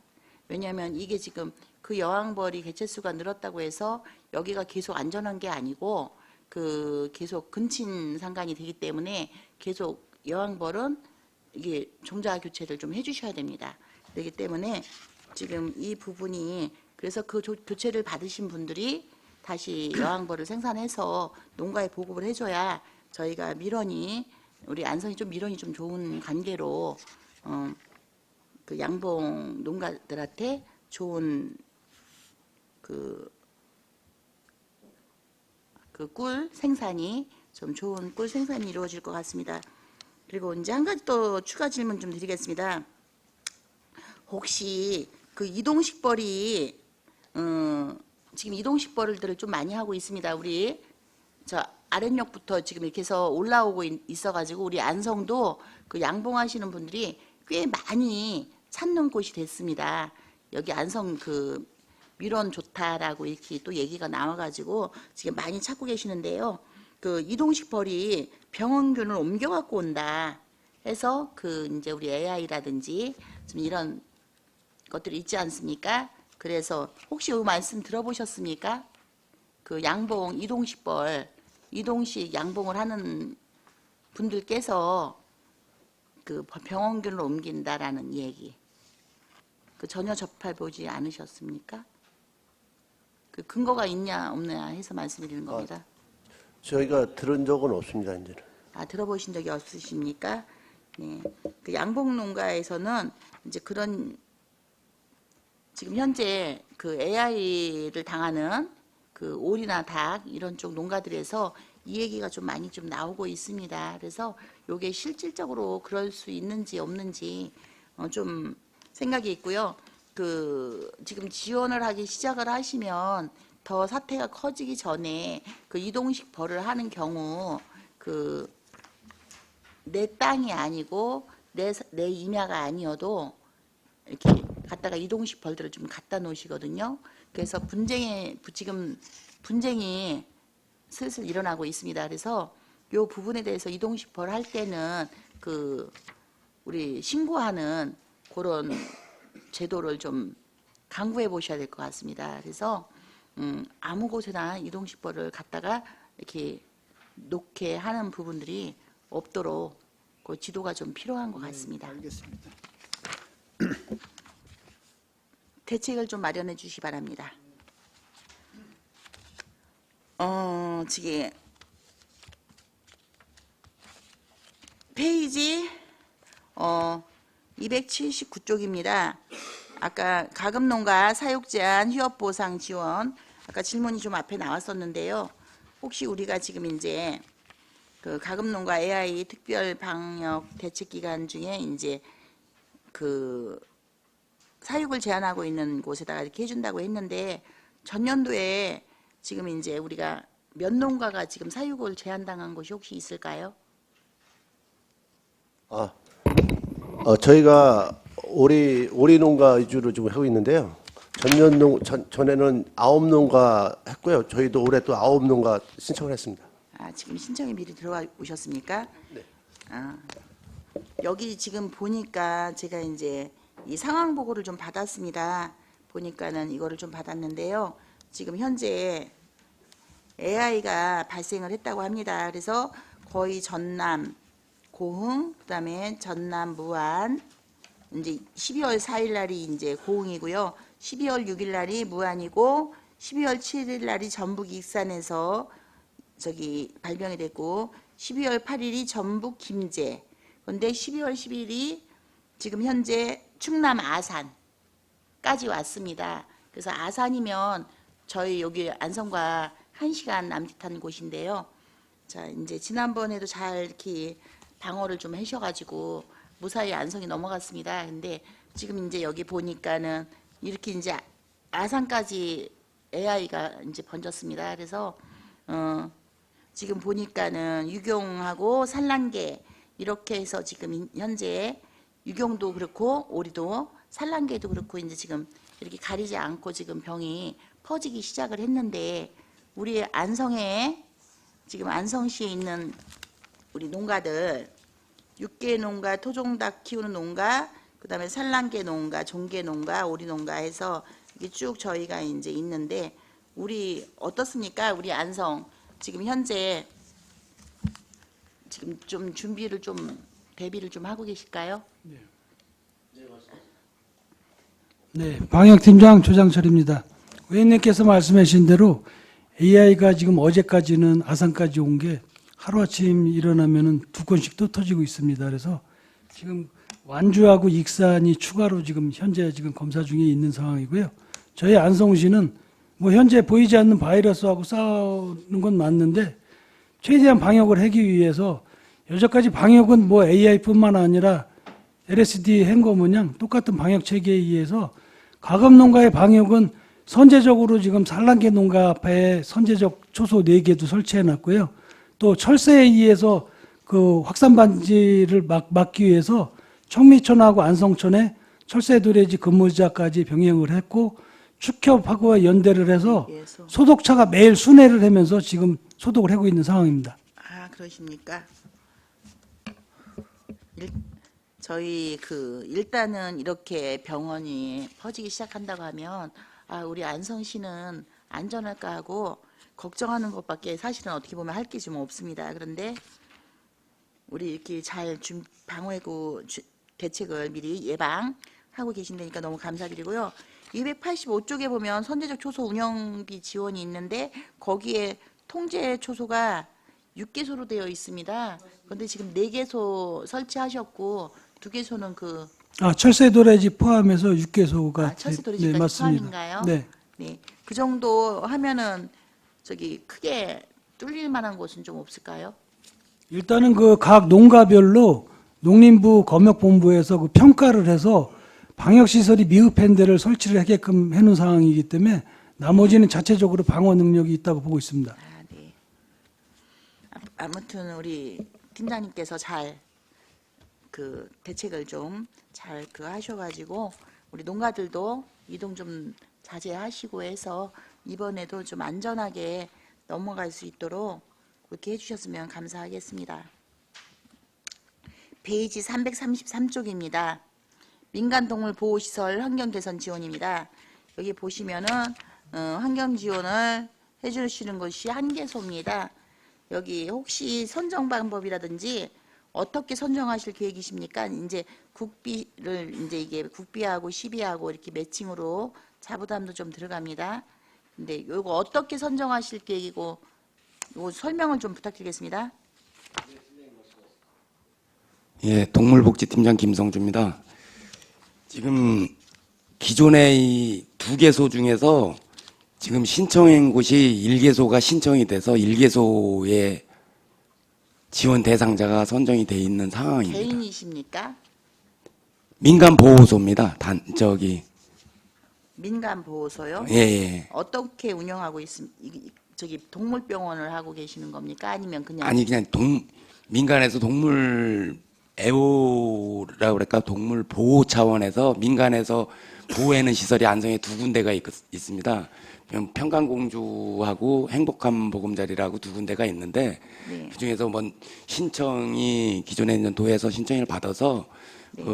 왜냐하면 이게 지금 그 여왕벌이 개체수가 늘었다고 해서 여기가 계속 안전한 게 아니고 계속 근친 상간이 되기 때문에 계속 여왕벌은 이게 종자 교체를 좀 해주셔야 됩니다. 그렇기 때문에 지금 이 부분이, 그래서 그 교체를 받으신 분들이 다시 여왕벌을 생산해서 농가에 보급을 해줘야 저희가 우리 안성이 좀 밀원이 좀 좋은 관계로 그 양봉 농가들한테 좋은 꿀 생산이 좀 좋은 꿀 생산이 이루어질 것 같습니다. 그리고 이제 한 가지 또 추가 질문 좀 드리겠습니다. 혹시 그 이동식벌이 지금 이동식벌들을 좀 많이 하고 있습니다. 우리 아랫역부터 지금 이렇게 해서 올라오고 있어가지고 우리 안성도 그 양봉하시는 분들이 꽤 많이 찾는 곳이 됐습니다. 여기 안성 밀원 좋다라고 이렇게 또 얘기가 나와가지고 지금 많이 찾고 계시는데요. 그 이동식벌이 병원균을 옮겨갖고 온다 해서 이제 우리 AI라든지 좀 이런 것들이 있지 않습니까? 그래서 혹시 이 말씀 들어보셨습니까? 그 양봉 이동식 양봉을 하는 분들께서 그 병원균을 옮긴다라는 얘기, 전혀 접해보지 않으셨습니까? 그 근거가 있냐 없냐 해서 말씀드리는 겁니다.
저희가 들은 적은 없습니다, 이제는.
들어보신 적이 없으십니까? 네. 그 양봉 농가에서는 이제 그런 지금 현재 그 AI를 당하는 그 오리나 닭 이런 쪽 농가들에서 이 얘기가 좀 많이 좀 나오고 있습니다. 그래서 이게 실질적으로 그럴 수 있는지 없는지 좀 생각이 있고요. 그 지금 지원을 하기 시작을 하시면 더 사태가 커지기 전에 그 이동식 벌을 하는 경우 그 내 땅이 아니고 내 임야가 아니어도 이렇게 갖다가 이동식 벌들을 좀 갖다 놓으시거든요. 그래서 지금 분쟁이 슬슬 일어나고 있습니다. 그래서 이 부분에 대해서 이동식 벌 할 때는 그 우리 신고하는 그런 제도를 좀 강구해 보셔야 될 것 같습니다. 그래서 아무 곳에나 이동식 벌을 갖다가 이렇게 놓게 하는 부분들이 없도록 그 지도가 좀 필요한 것 같습니다.
알겠습니다.
대책을 좀 마련해 주시 바랍니다. 지금 페이지 279쪽입니다. 아까 가금농가 사육 제한 휴업 보상 지원 아까 질문이 좀 앞에 나왔었는데요. 혹시 우리가 지금 이제 그 가금농가 AI 특별 방역 대책 기간 중에 이제 그 사육을 제한하고 있는 곳에다가 이렇게 해준다고 했는데 전년도에 지금 이제 우리가 몇 농가가 지금 사육을 제한당한 곳이 혹시 있을까요?
저희가 오리 농가 위주로 지금 하고 있는데요. 전에는 9농가 했고요. 저희도 올해 또 9농가 신청을 했습니다.
지금 신청이 미리 들어와 오셨습니까?
네.
여기 지금 보니까 제가 이제 이 상황 보고를 좀 받았습니다. 보니까는 이거를 좀 받았는데요. 지금 현재 AI가 발생을 했다고 합니다. 그래서 거의 전남, 고흥, 그다음에 전남, 무안, 이제 12월 4일 날이 이제 고흥이고요. 12월 6일 날이 무안이고 12월 7일 날이 전북 익산에서 저기 발병이 됐고 12월 8일이 전북 김제. 그런데 12월 10일이 지금 현재 충남 아산까지 왔습니다. 그래서 아산이면 저희 여기 안성과 1시간 남짓한 곳인데요. 자, 이제 지난번에도 잘 이렇게 방어를 좀 하셔가지고 무사히 안성이 넘어갔습니다. 근데 지금 이제 여기 보니까는 이렇게 이제 아산까지 AI가 이제 번졌습니다. 그래서 지금 보니까는 유경하고 산란계 이렇게 해서 지금 현재 유경도 그렇고 오리도 산란계도 그렇고 이제 지금 이렇게 가리지 않고 지금 병이 퍼지기 시작을 했는데 우리 안성에 지금 안성시에 있는 우리 농가들 육계 농가, 토종닭 키우는 농가, 그다음에 산란계 농가, 종계 농가, 오리 농가 해서 이게 쭉 저희가 이제 있는데 우리 어떻습니까? 우리 안성 지금 현재 지금 좀 준비를 좀 대비를 좀 하고 계실까요?
네, 방역팀장 조장철입니다. 의원님께서 말씀하신 대로 AI가 지금 어제까지는 아산까지 온 게 하루아침 일어나면은 2건씩 또 터지고 있습니다. 그래서 지금 완주하고 익산이 추가로 지금 현재 지금 검사 중에 있는 상황이고요. 저희 안성시는 뭐 현재 보이지 않는 바이러스하고 싸우는 건 맞는데 최대한 방역을 하기 위해서 여태까지 방역은 뭐 AI뿐만 아니라 LSD 행거 모양 똑같은 방역 체계에 의해서 가금농가의 방역은 선제적으로 지금 산란계 농가 앞에 선제적 초소 4개도 설치해 놨고요. 또 철새에 의해서 그 확산 반지를 막기 위해서 청미천하고 안성천에 철새 도래지 근무자까지 병행을 했고 축협하고 연대를 해서 소독차가 매일 순회를 하면서 지금 소독을 하고 있는 상황입니다.
그러십니까? 저희 일단은 이렇게 병원이 퍼지기 시작한다고 하면 우리 안성시는 안전할까 하고 걱정하는 것밖에 사실은 어떻게 보면 할 게 좀 없습니다. 그런데 우리 이렇게 잘 방어하고 대책을 미리 예방하고 계신다니까 너무 감사드리고요. 285쪽에 보면 선제적 초소 운영비 지원이 있는데 거기에 통제 초소가 6개소로 되어 있습니다. 그런데 지금 4개소 설치하셨고 2개소는 그
철새 도래지 포함해서 6개소가
철새
네,
도래지까지
맞습니다.
포함인가요?
네.
네, 그 정도 하면은 저기 크게 뚫릴 만한 곳은 좀 없을까요?
일단은 그 각 농가별로 농림부 검역본부에서 그 평가를 해서 방역시설이 미흡한 데를 설치를 하게끔 해놓은 상황이기 때문에 나머지는 자체적으로 방어 능력이 있다고 보고 있습니다.
아, 네. 아무튼 우리 팀장님께서 잘 그 대책을 좀 잘 그 하셔가지고 우리 농가들도 이동 좀 자제하시고 해서 이번에도 좀 안전하게 넘어갈 수 있도록 그렇게 해주셨으면 감사하겠습니다. 페이지 333쪽입니다. 민간동물보호시설 환경개선 지원입니다. 여기 보시면은 환경 지원을 해주시는 것이 한개소입니다. 여기 혹시 선정 방법이라든지 어떻게 선정하실 계획이십니까? 이제 국비를 이제 이게 국비하고 시비하고 이렇게 매칭으로 자부담도 좀 들어갑니다. 근데 요거 어떻게 선정하실 계획이고 요 설명을 좀 부탁드리겠습니다.
예, 동물복지팀장 김성주입니다. 지금 기존의 이 2개소 중에서 지금 신청한 곳이 1개소가 신청이 돼서 1개소에 지원 대상자가 선정이 돼 있는 상황입니다.
개인이십니까?
민간보호소입니다.
민간보호소요?
예, 예.
어떻게 운영하고 저기 동물병원을 하고 계시는 겁니까? 아니면 그냥
아니 그냥 민간에서 동물 애호라고 그럴까 동물 보호 차원에서 민간에서 보호하는 시설이 안성에 2군데가 있습니다. 평강공주하고 행복한 보금자리라고 2군데가 있는데
네.
그 중에서 신청이 기존에 있는 도에서 신청을 받아서
네.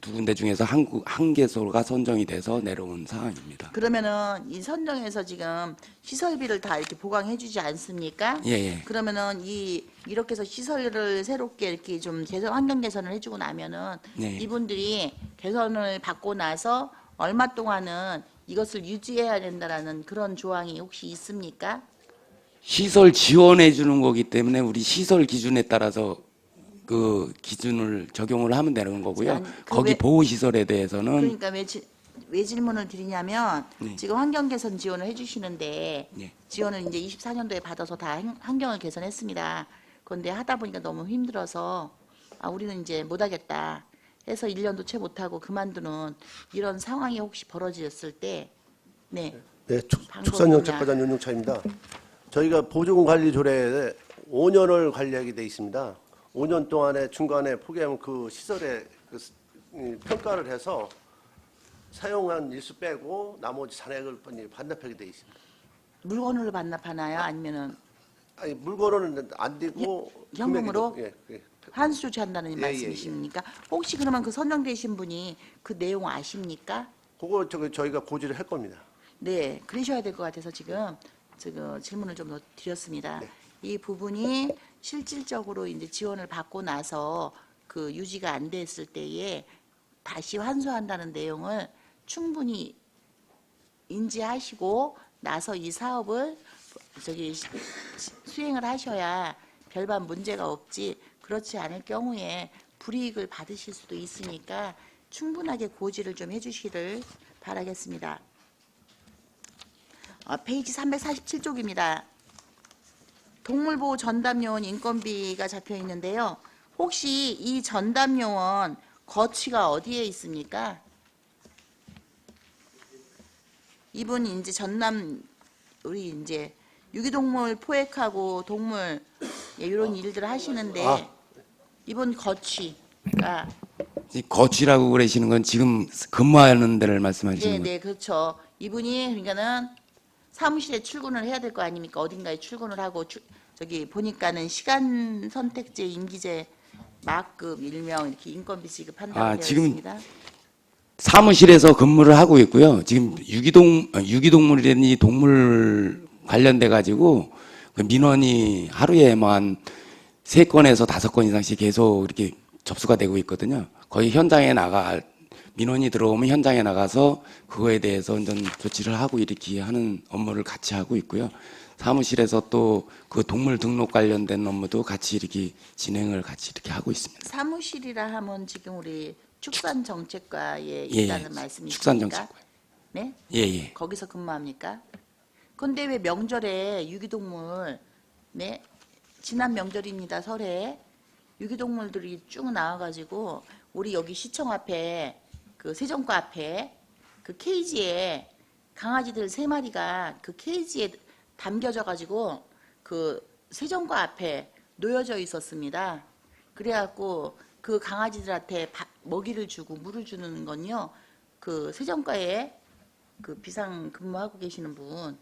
두 군데 중에서 한 개소가 선정이 돼서 내려온 사항입니다.
그러면은 이 선정에서 지금 시설비를 다 이렇게 보강해주지 않습니까?
예, 예.
그러면은 이렇게 해서 시설을 새롭게 이렇게 좀 환경 개선을 해주고 나면은
네.
이분들이 개선을 받고 나서 얼마 동안은 이것을 유지해야 된다라는 그런 조항이 혹시 있습니까?
시설 지원해 주는 거기 때문에 우리 시설 기준에 따라서 그 기준을 적용을 하면 되는 거고요.
아니,
거기 보호 시설에 대해서는
그러니까 왜 질문을 드리냐면
네.
지금 환경 개선 지원을 해주시는데
네.
지원을 이제 24년도에 받아서 다 환경을 개선했습니다. 그런데 하다 보니까 너무 힘들어서 우리는 이제 못하겠다 해서 1년도 채 못하고 그만두는 이런 상황이 혹시 벌어졌을 때 네.
네,
방법이냐.
축산정책과장 윤용차입니다. 저희가 보존관리조례에 5년을 관리하게 돼 있습니다. 5년 동안에 중간에 포기하면 그 시설에 평가를 해서 사용한 일수 빼고 나머지 잔액을 반납하게 돼 있습니다.
물건으로 반납하나요? 아니면은
아니 물건은 안 되고
현금으로?
금액이 예.
환수 조치한다는
예,
말씀이십니까? 혹시 그러면 그 선정되신 분이 그 내용 아십니까?
그거 저희가 고지를 할 겁니다.
네, 그러셔야 될 것 같아서 지금 질문을 좀 더 드렸습니다.
네.
이 부분이 실질적으로 이제 지원을 받고 나서 그 유지가 안 됐을 때에 다시 환수한다는 내용을 충분히 인지하시고 나서 이 사업을 수행을 하셔야 별반 문제가 없지, 그렇지 않을 경우에 불이익을 받으실 수도 있으니까 충분하게 고지를 좀 해주시기를 바라겠습니다. 페이지 347쪽입니다. 동물보호 전담요원 인건비가 잡혀 있는데요. 혹시 이 전담요원 거치가 어디에 있습니까? 이분 이제 우리 이제 유기동물 포획하고 동물 이런 일들을 하시는데 이분 거치가
이 거취라고 그러시는 건 지금 근무하는 데를 말씀하시는 거예요?
네, 그렇죠. 이분이 그러니까는 사무실에 출근을 해야 될 거 아닙니까? 어딘가에 출근을 하고 저기 보니까는 시간 선택제, 임기제, 막급, 일명 이렇게 인건비 지급한다고 되어
지금
있습니다.
사무실에서 근무를 하고 있고요. 지금 유기동물이라니 동물 관련돼 가지고 그 민원이 하루에 한 3건에서 5건 이상씩 계속 이렇게 접수가 되고 있거든요. 거의 현장에 민원이 들어오면 현장에 나가서 그거에 대해서 완전 조치를 하고 이렇게 하는 업무를 같이 하고 있고요. 사무실에서 또 그 동물 등록 관련된 업무도 같이 이렇게 진행을 같이 이렇게 하고 있습니다.
사무실이라 하면 지금 우리 축산정책과에
예,
있다는 말씀이십니까?
축산정책과.
네?
예.
거기서 근무합니까? 근데 왜 명절에 유기동물, 네? 지난 명절입니다. 설에 유기동물들이 쭉 나와가지고 우리 여기 시청 앞에 그 세정과 앞에 그 케이지에 강아지들 3마리가 그 케이지에 담겨져가지고 그 세정과 앞에 놓여져 있었습니다. 그래갖고 그 강아지들한테 먹이를 주고 물을 주는 건요, 그 세정과에 그 비상 근무하고 계시는 분,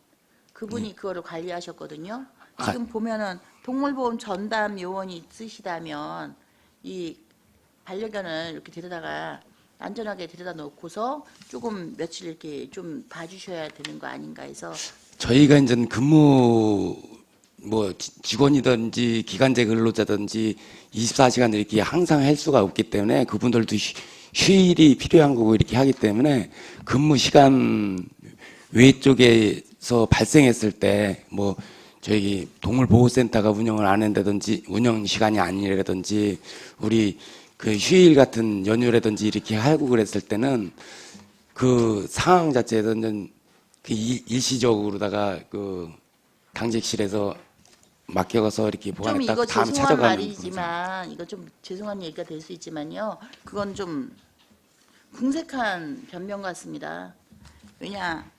그분이 그거를 관리하셨거든요. 지금 보면은 동물보험 전담 요원이 있으시다면 이 반려견을 이렇게 데려다가 안전하게 데려다 놓고서 조금 며칠 이렇게 좀 봐주셔야 되는 거 아닌가 해서.
저희가 이제 근무 뭐 직원이든지 기간제 근로자든지 24시간 이렇게 항상 할 수가 없기 때문에 그분들도 휴일이 필요한 거고 이렇게 하기 때문에 근무 시간 외 쪽에서 발생했을 때 뭐 저희 동물보호센터가 운영을 안 한다든지 운영 시간이 아니라든지 우리 그 휴일 같은 연휴라든지 이렇게 하고 그랬을 때는 그 상황 자체에서는 그 일시적으로다가 그 당직실에서 맡겨서 이렇게
좀
보관했다가
이거
다음에
죄송한
찾아가는
말이지만 이거 좀 죄송한 얘기가 될 수 있지만요, 그건 좀 궁색한 변명 같습니다. 왜냐,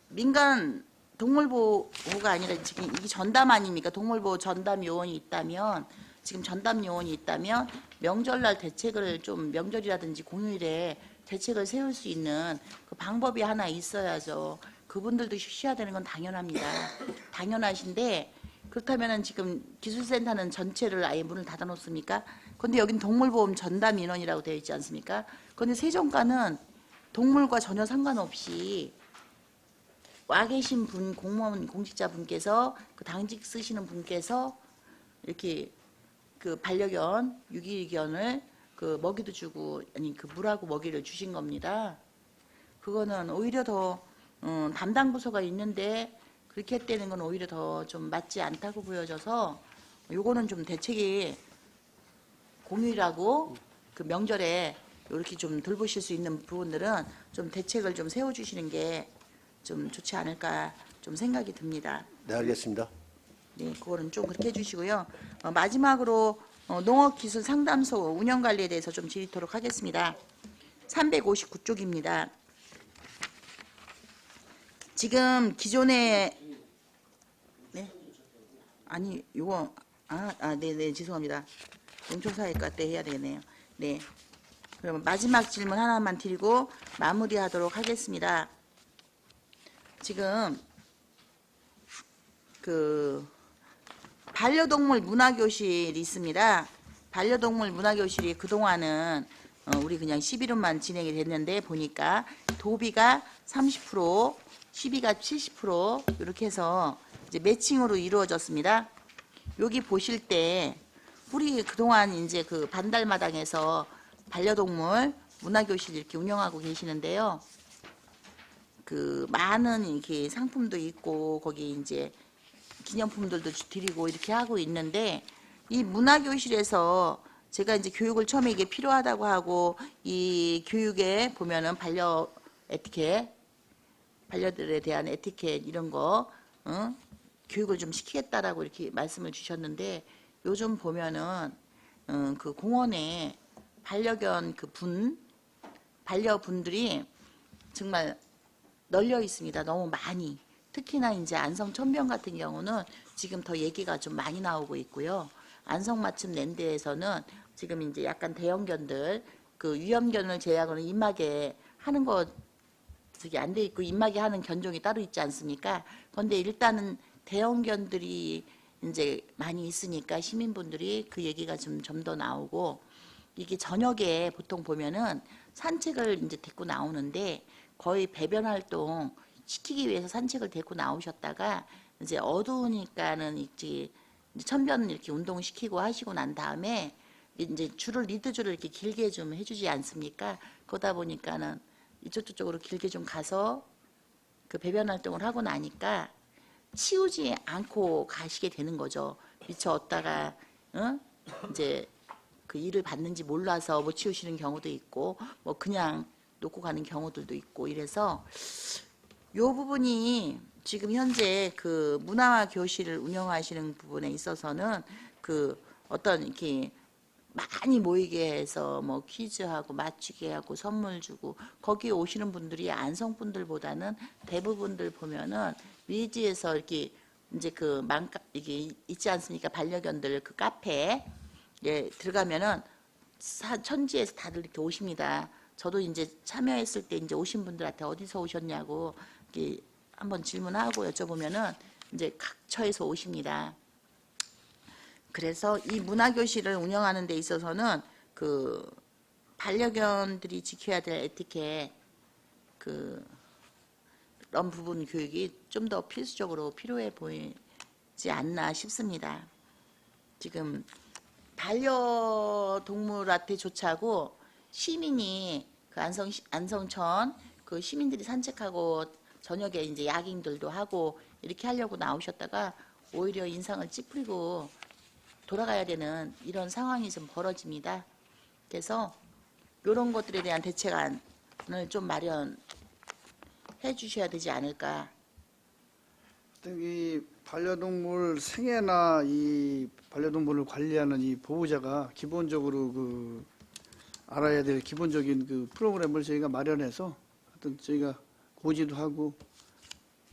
민간 동물보호가 아니라 지금 이게 전담 아닙니까? 동물보호 전담 요원이 있다면, 지금 전담 요원이 있다면 명절날 대책을 좀, 명절이라든지 공휴일에 대책을 세울 수 있는 그 방법이 하나 있어야죠. 그분들도 쉬셔야 되는 건 당연합니다. 당연하신데, 그렇다면은 지금 기술센터는 전체를 아예 문을 닫아 놓습니까? 그런데 여기는 동물보험 전담 인원이라고 되어 있지 않습니까? 그런데 세종과는 동물과 전혀 상관없이 와 계신 분, 공무원 공직자 분께서, 그 당직 쓰시는 분께서 이렇게 그 반려견, 유기견을 그 먹이도 주고, 아니 그 물하고 먹이를 주신 겁니다. 그거는 오히려 더 담당 부서가 있는데 그렇게 했다는 건 오히려 더 좀 맞지 않다고 보여져서, 요거는 좀 대책이 공휴일하고 그 명절에 이렇게 좀 돌보실 수 있는 부분들은 좀 대책을 좀 세워주시는 게 좀 좋지 않을까 좀 생각이 듭니다.
네, 알겠습니다.
네, 그거는 좀 그렇게 해주시고요. 마지막으로 농업기술상담소 운영관리에 대해서 좀 질의토록 하겠습니다. 359쪽입니다. 지금 기존에 네? 아니 요거 네네 죄송합니다. 농촌사회과 때 해야 되겠네요. 네. 그러면 마지막 질문 하나만 드리고 마무리하도록 하겠습니다. 지금 그 반려동물 문화교실이 있습니다. 반려동물 문화교실이 그동안은 우리 그냥 11호만 진행이 됐는데 보니까 도비가 30%, 시비가 70% 이렇게 해서 이제 매칭으로 이루어졌습니다. 여기 보실 때 우리 그동안 이제 그 반달마당에서 반려동물 문화교실 이렇게 운영하고 계시는데요. 그 많은 이렇게 상품도 있고 거기 이제 기념품들도 드리고 이렇게 하고 있는데, 이 문화교실에서 제가 이제 교육을 처음에 이게 필요하다고 하고, 이 교육에 보면은 반려 에티켓, 반려들에 대한 에티켓 이런 거 교육을 좀 시키겠다라고 이렇게 말씀을 주셨는데, 요즘 보면은 그 공원에 반려견 반려분들이 정말 널려 있습니다. 너무 많이. 특히나 이제 안성 천변 같은 경우는 지금 더 얘기가 좀 많이 나오고 있고요. 안성맞춤 랜드에서는 지금 이제 약간 대형견들, 그 위험견을 제외하고는 입마개 하는 거 저기 안 돼 있고 입마개 하는 견종이 따로 있지 않습니까? 그런데 일단은 대형견들이 이제 많이 있으니까 시민분들이 그 얘기가 좀 더 나오고, 이게 저녁에 보통 보면은 산책을 이제 데리고 나오는데 거의 배변 활동 시키기 위해서 산책을 데리고 나오셨다가 이제 어두우니까는 이제 천변 이렇게 운동 시키고 하시고 난 다음에 이제 리드줄을 이렇게 길게 좀 해주지 않습니까? 그러다 보니까는 이쪽으로 길게 좀 가서 그 배변 활동을 하고 나니까 치우지 않고 가시게 되는 거죠. 미처 얻다가 이제 그 그 일을 받는지 몰라서 못 치우시는 경우도 있고 뭐 그냥 놓고 가는 경우들도 있고 이래서 요 부분이 지금 현재 그 문화 교실을 운영하시는 부분에 있어서는 그 어떤 이렇게 많이 모이게 해서 뭐 퀴즈하고 맞추게 하고 선물 주고 거기에 오시는 분들이 안성분들보다는 대부분들 보면은 위지에서 이렇게 이제 그 이게 있지 않습니까? 반려견들 그 카페에 예, 들어가면은 천지에서 다들 이렇게 오십니다. 저도 이제 참여했을 때 이제 오신 분들한테 어디서 오셨냐고 이렇게 한번 질문하고 여쭤보면은 이제 각 처에서 오십니다. 그래서 이 문화교실을 운영하는 데 있어서는 그 반려견들이 지켜야 될 에티켓 그런 부분 교육이 좀 더 필수적으로 필요해 보이지 않나 싶습니다. 지금 반려동물한테 조차고 시민이 그 안성천 그 시민들이 산책하고 저녁에 이제 야깅들도 하고 이렇게 하려고 나오셨다가 오히려 인상을 찌푸리고 돌아가야 되는 이런 상황이 좀 벌어집니다. 그래서 이런 것들에 대한 대책안을 좀 마련해 주셔야 되지 않을까.
이 반려동물 생애나 이 반려동물을 관리하는 이 보호자가 기본적으로 그 알아야 될 기본적인 그 프로그램을 저희가 마련해서 하여튼 저희가 고지도 하고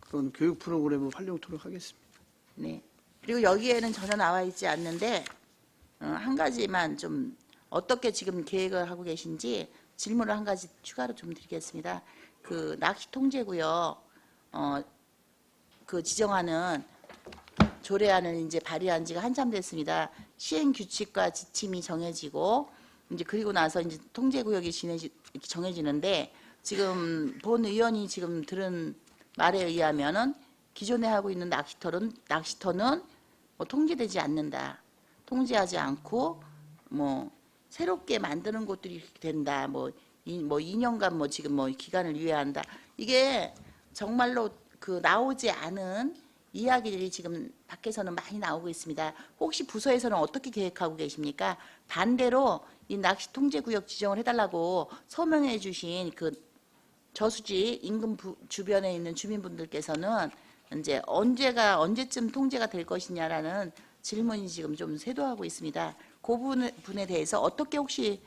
그런 교육 프로그램을 활용토록 하겠습니다.
네. 그리고 여기에는 전혀 나와 있지 않는데 한 가지만 좀 어떻게 지금 계획을 하고 계신지 질문을 한 가지 추가로 좀 드리겠습니다. 그 낚시 통제구역 그 지정하는 조례안을 이제 발의한 지가 한참 됐습니다. 시행 규칙과 지침이 정해지고 이제 그리고 나서 이제 통제구역이 정해지는데 지금 본 의원이 지금 들은 말에 의하면은 기존에 하고 있는 낚시터는 뭐 통제되지 않는다. 통제하지 않고 뭐 새롭게 만드는 곳들이 된다. 뭐 2년간 뭐 지금 뭐 기간을 유예한다. 이게 정말로 그 나오지 않은 이야기들이 지금 밖에서는 많이 나오고 있습니다. 혹시 부서에서는 어떻게 계획하고 계십니까? 반대로 이 낚시 통제구역 지정을 해달라고 서명해 주신 그 저수지 인근 주변에 있는 주민분들께서는 이제 언제쯤 통제가 될 것이냐라는 질문이 지금 좀 쇄도하고 있습니다. 그 부분에 대해서 어떻게 혹시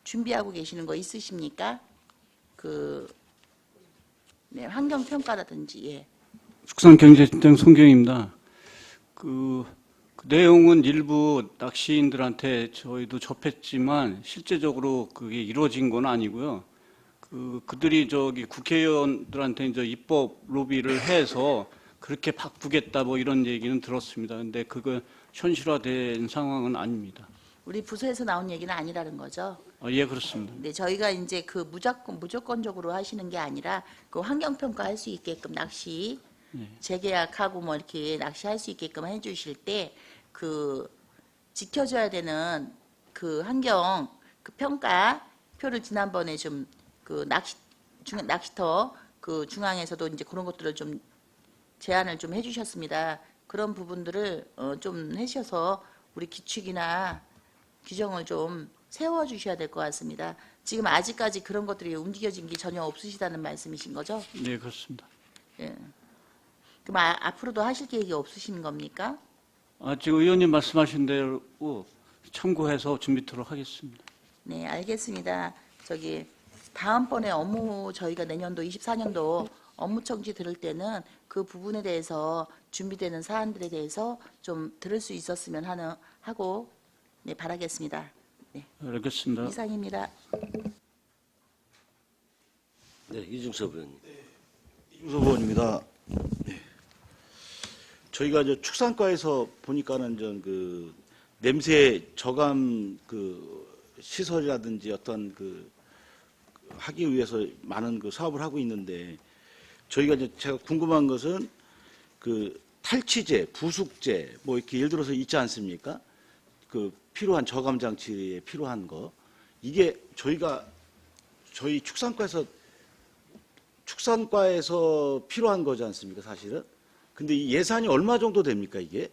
준비하고 계시는 거 있으십니까? 네, 환경평가라든지 예.
축산경제팀장 송경입니다. 그 내용은 일부 낚시인들한테 저희도 접했지만 실제적으로 그게 이루어진 건 아니고요. 그들이 국회의원들한테 이제 입법 로비를 해서 그렇게 바꾸겠다 뭐 이런 얘기는 들었습니다. 근데 그거 현실화된 상황은 아닙니다.
우리 부서에서 나온 얘기는 아니라는 거죠.
예, 그렇습니다.
네, 저희가 이제 그 무조건적으로 하시는 게 아니라 그 환경평가 할 수 있게끔 낚시 재계약하고 뭐 이렇게 낚시할 수 있게끔 해주실 때 그 지켜줘야 되는 그 환경 그 평가 표를 지난번에 좀 그 낚시터 그 중앙에서도 이제 그런 것들을 좀 제안을 좀 해주셨습니다. 그런 부분들을 좀 해주셔서 우리 규칙이나 규정을 좀 세워주셔야 될 것 같습니다. 지금 아직까지 그런 것들이 움직여진 게 전혀 없으시다는 말씀이신 거죠?
네, 그렇습니다.
예. 그럼 앞으로도 하실 계획이 없으신 겁니까?
지금 의원님 말씀하신 대로 참고해서 준비토록 하겠습니다.
네, 알겠습니다. 다음번에 업무 저희가 내년도 24년도 업무 청지 들을 때는 그 부분에 대해서 준비되는 사안들에 대해서 좀 들을 수 있었으면 하고 네, 바라겠습니다. 네.
알겠습니다.
이상입니다.
네, 이중섭 의원님.
이중섭 의원입니다. 네. 저희가 축산과에서 보니까는 그 냄새 저감 그 시설이라든지 어떤 하기 위해서 많은 그 사업을 하고 있는데 저희가 제가 궁금한 것은 그 탈취제, 부숙제 뭐 이렇게 예를 들어서 있지 않습니까? 그 필요한 저감 장치에 필요한 거 이게 저희 축산과에서 필요한 거지 않습니까? 사실은. 근데 이 예산이 얼마 정도 됩니까 이게?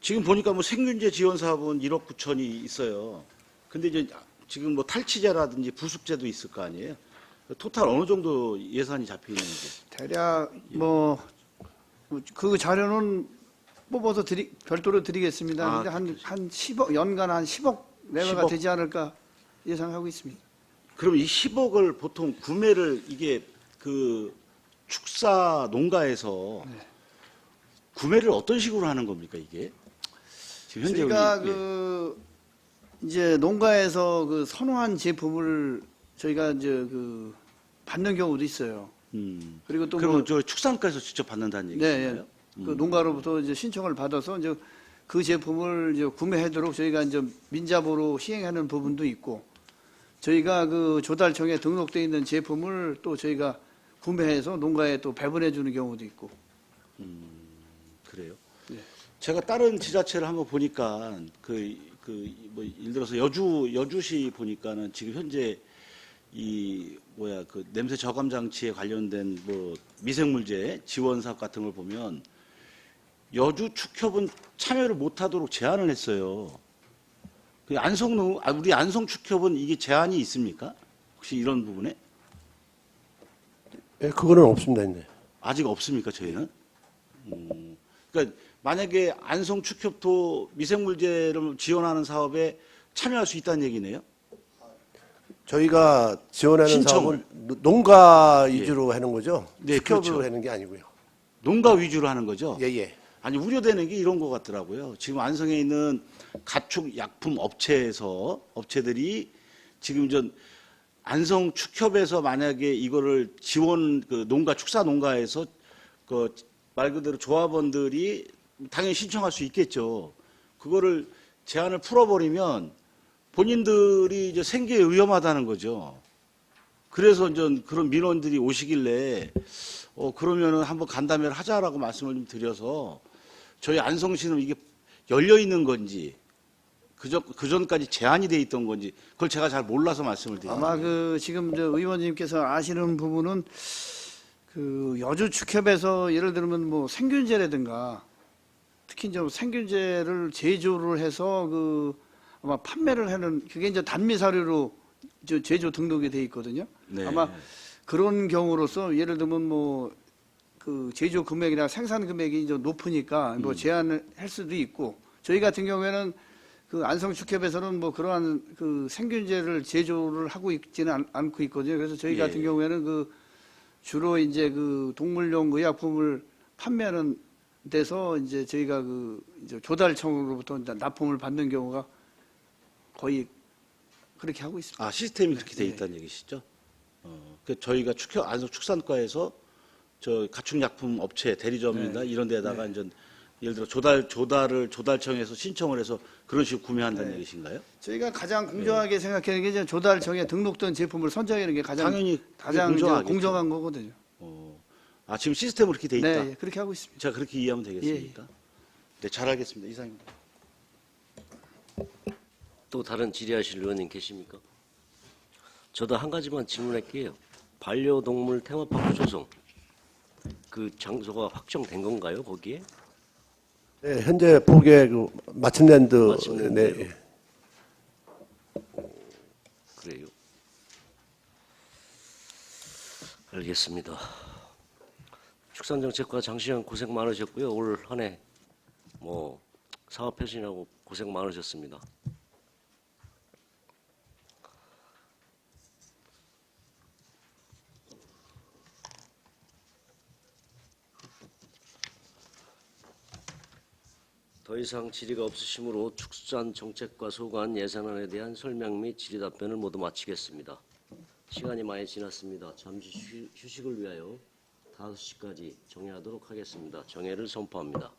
지금 보니까 뭐 생균제 지원 사업은 1억 9천이 있어요. 근데 이제 지금 뭐 탈취제라든지 부숙제도 있을 거 아니에요? 토탈 어느 정도 예산이 잡혀 있는지.
대략 뭐 그 자료는 뽑아서 별도로 드리겠습니다.
아,
근데 한 10억 연간 한 10억 내외가
10억?
되지 않을까 예상하고 있습니다.
그럼 이 10억을 보통 구매를 이게 그 축사 농가에서 구매를 어떤 식으로 하는 겁니까 이게? 지금 현재
저희가
우리- 예.
그 이제 농가에서 그 선호한 제품을 저희가 이제 그 받는 경우도 있어요. 그리고 또
그러면
뭐
저 축산가에서 직접 받는다는
네,
얘기인가요?
예. 그 농가로부터 이제 신청을 받아서 이제 그 제품을 이제 구매하도록 저희가 이제 민자보로 시행하는 부분도 있고, 저희가 그 조달청에 등록되어 있는 제품을 또 저희가 구매해서 농가에 또 배분해 주는 경우도 있고.
그래요.
네.
제가 다른 지자체를 한번 보니까 뭐 예를 들어서 여주시 보니까는 지금 현재 그 냄새 저감 장치에 관련된 뭐 미생물제 지원 사업 같은 걸 보면 여주 축협은 참여를 못하도록 제한을 했어요. 우리 안성 축협은 이게 제한이 있습니까? 혹시 이런 부분에?
예, 그거는 없습니다. 이제.
아직 없습니까, 저희는? 그러니까 만약에 안성 축협도 미생물제를 지원하는 사업에 참여할 수 있다는 얘기네요.
저희가 지원하는
신청을.
사업은 농가 위주로 하는 거죠.
네,
축협으로
그렇죠.
하는 게 아니고요.
농가 위주로 하는 거죠.
예, 예.
아니 우려되는 게 이런 것 같더라고요. 지금 안성에 있는 가축 약품 업체들이 지금 안성 축협에서 만약에 이거를 지원 농가 축사 농가에서 말 그대로 조합원들이 당연히 신청할 수 있겠죠. 그거를 제한을 풀어버리면 본인들이 이제 생계에 위험하다는 거죠. 그래서 이제 그런 민원들이 오시길래 그러면은 한번 간담회를 하자라고 말씀을 좀 드려서 저희 안성시는 이게 열려 있는 건지 그 전까지 제한이 돼 있던 건지 그걸 제가 잘 몰라서 말씀을 드립니다.
아마 그 지금 저 의원님께서 아시는 부분은 그 여주 축협에서 예를 들면 뭐 생균제라든가 특히 이제 생균제를 제조를 해서 그 아마 판매를 하는 그게 이제 단미사료로 제조 등록이 돼 있거든요.
네.
아마 그런 경우로서 예를 들면 뭐 그 제조 금액이나 생산 금액이 이제 높으니까 뭐 제한을 할 수도 있고, 저희 같은 경우에는 그 안성 축협에서는 뭐 그러한 그 생균제를 제조를 하고 있지는 않고 있거든요. 그래서 저희
예.
같은 경우에는 그 주로 이제 그 동물용 의약품을 판매하는 데서 이제 저희가 그 이제 조달청으로부터 이제 납품을 받는 경우가 거의 그렇게 하고 있습니다.
아, 시스템이 그렇게 돼 있다는 얘기시죠? 저희가 안성 축산과에서 저 가축약품 업체 대리점이나 이런 데다가 이제 예를 들어 조달청에서 신청을 해서 그런 식으로 구매한다는 얘기신가요?
저희가 가장 공정하게 생각하는 게 이제 조달청에 등록된 제품을 선정하는 게 가장
당연히
이제
공정하겠죠.
공정한 거거든요.
아, 지금 시스템으로 그렇게 돼 있다.
네, 그렇게 하고 있습니다.
제가 그렇게 이해하면 되겠습니까? 네, 잘 알겠습니다. 이상입니다.
또 다른 질의하실 의원님 계십니까? 저도 한 가지만 질문할게요. 반려동물 테마파크 조성 그 장소가 확정된 건가요, 거기에?
네, 현재 보게 그 마침랜드.
마침랜드요?
네.
그래요. 알겠습니다. 축산정책과 장시간 고생 많으셨고요. 올 한 해 뭐 사업 쇄신하고 고생 많으셨습니다. 더 이상 질의가 없으시므로 축산정책과 소관 예산안에 대한 설명 및 질의 답변을 모두 마치겠습니다. 시간이 많이 지났습니다. 잠시 휴식을 위하여 5시까지 정회하도록 하겠습니다. 정회를 선포합니다.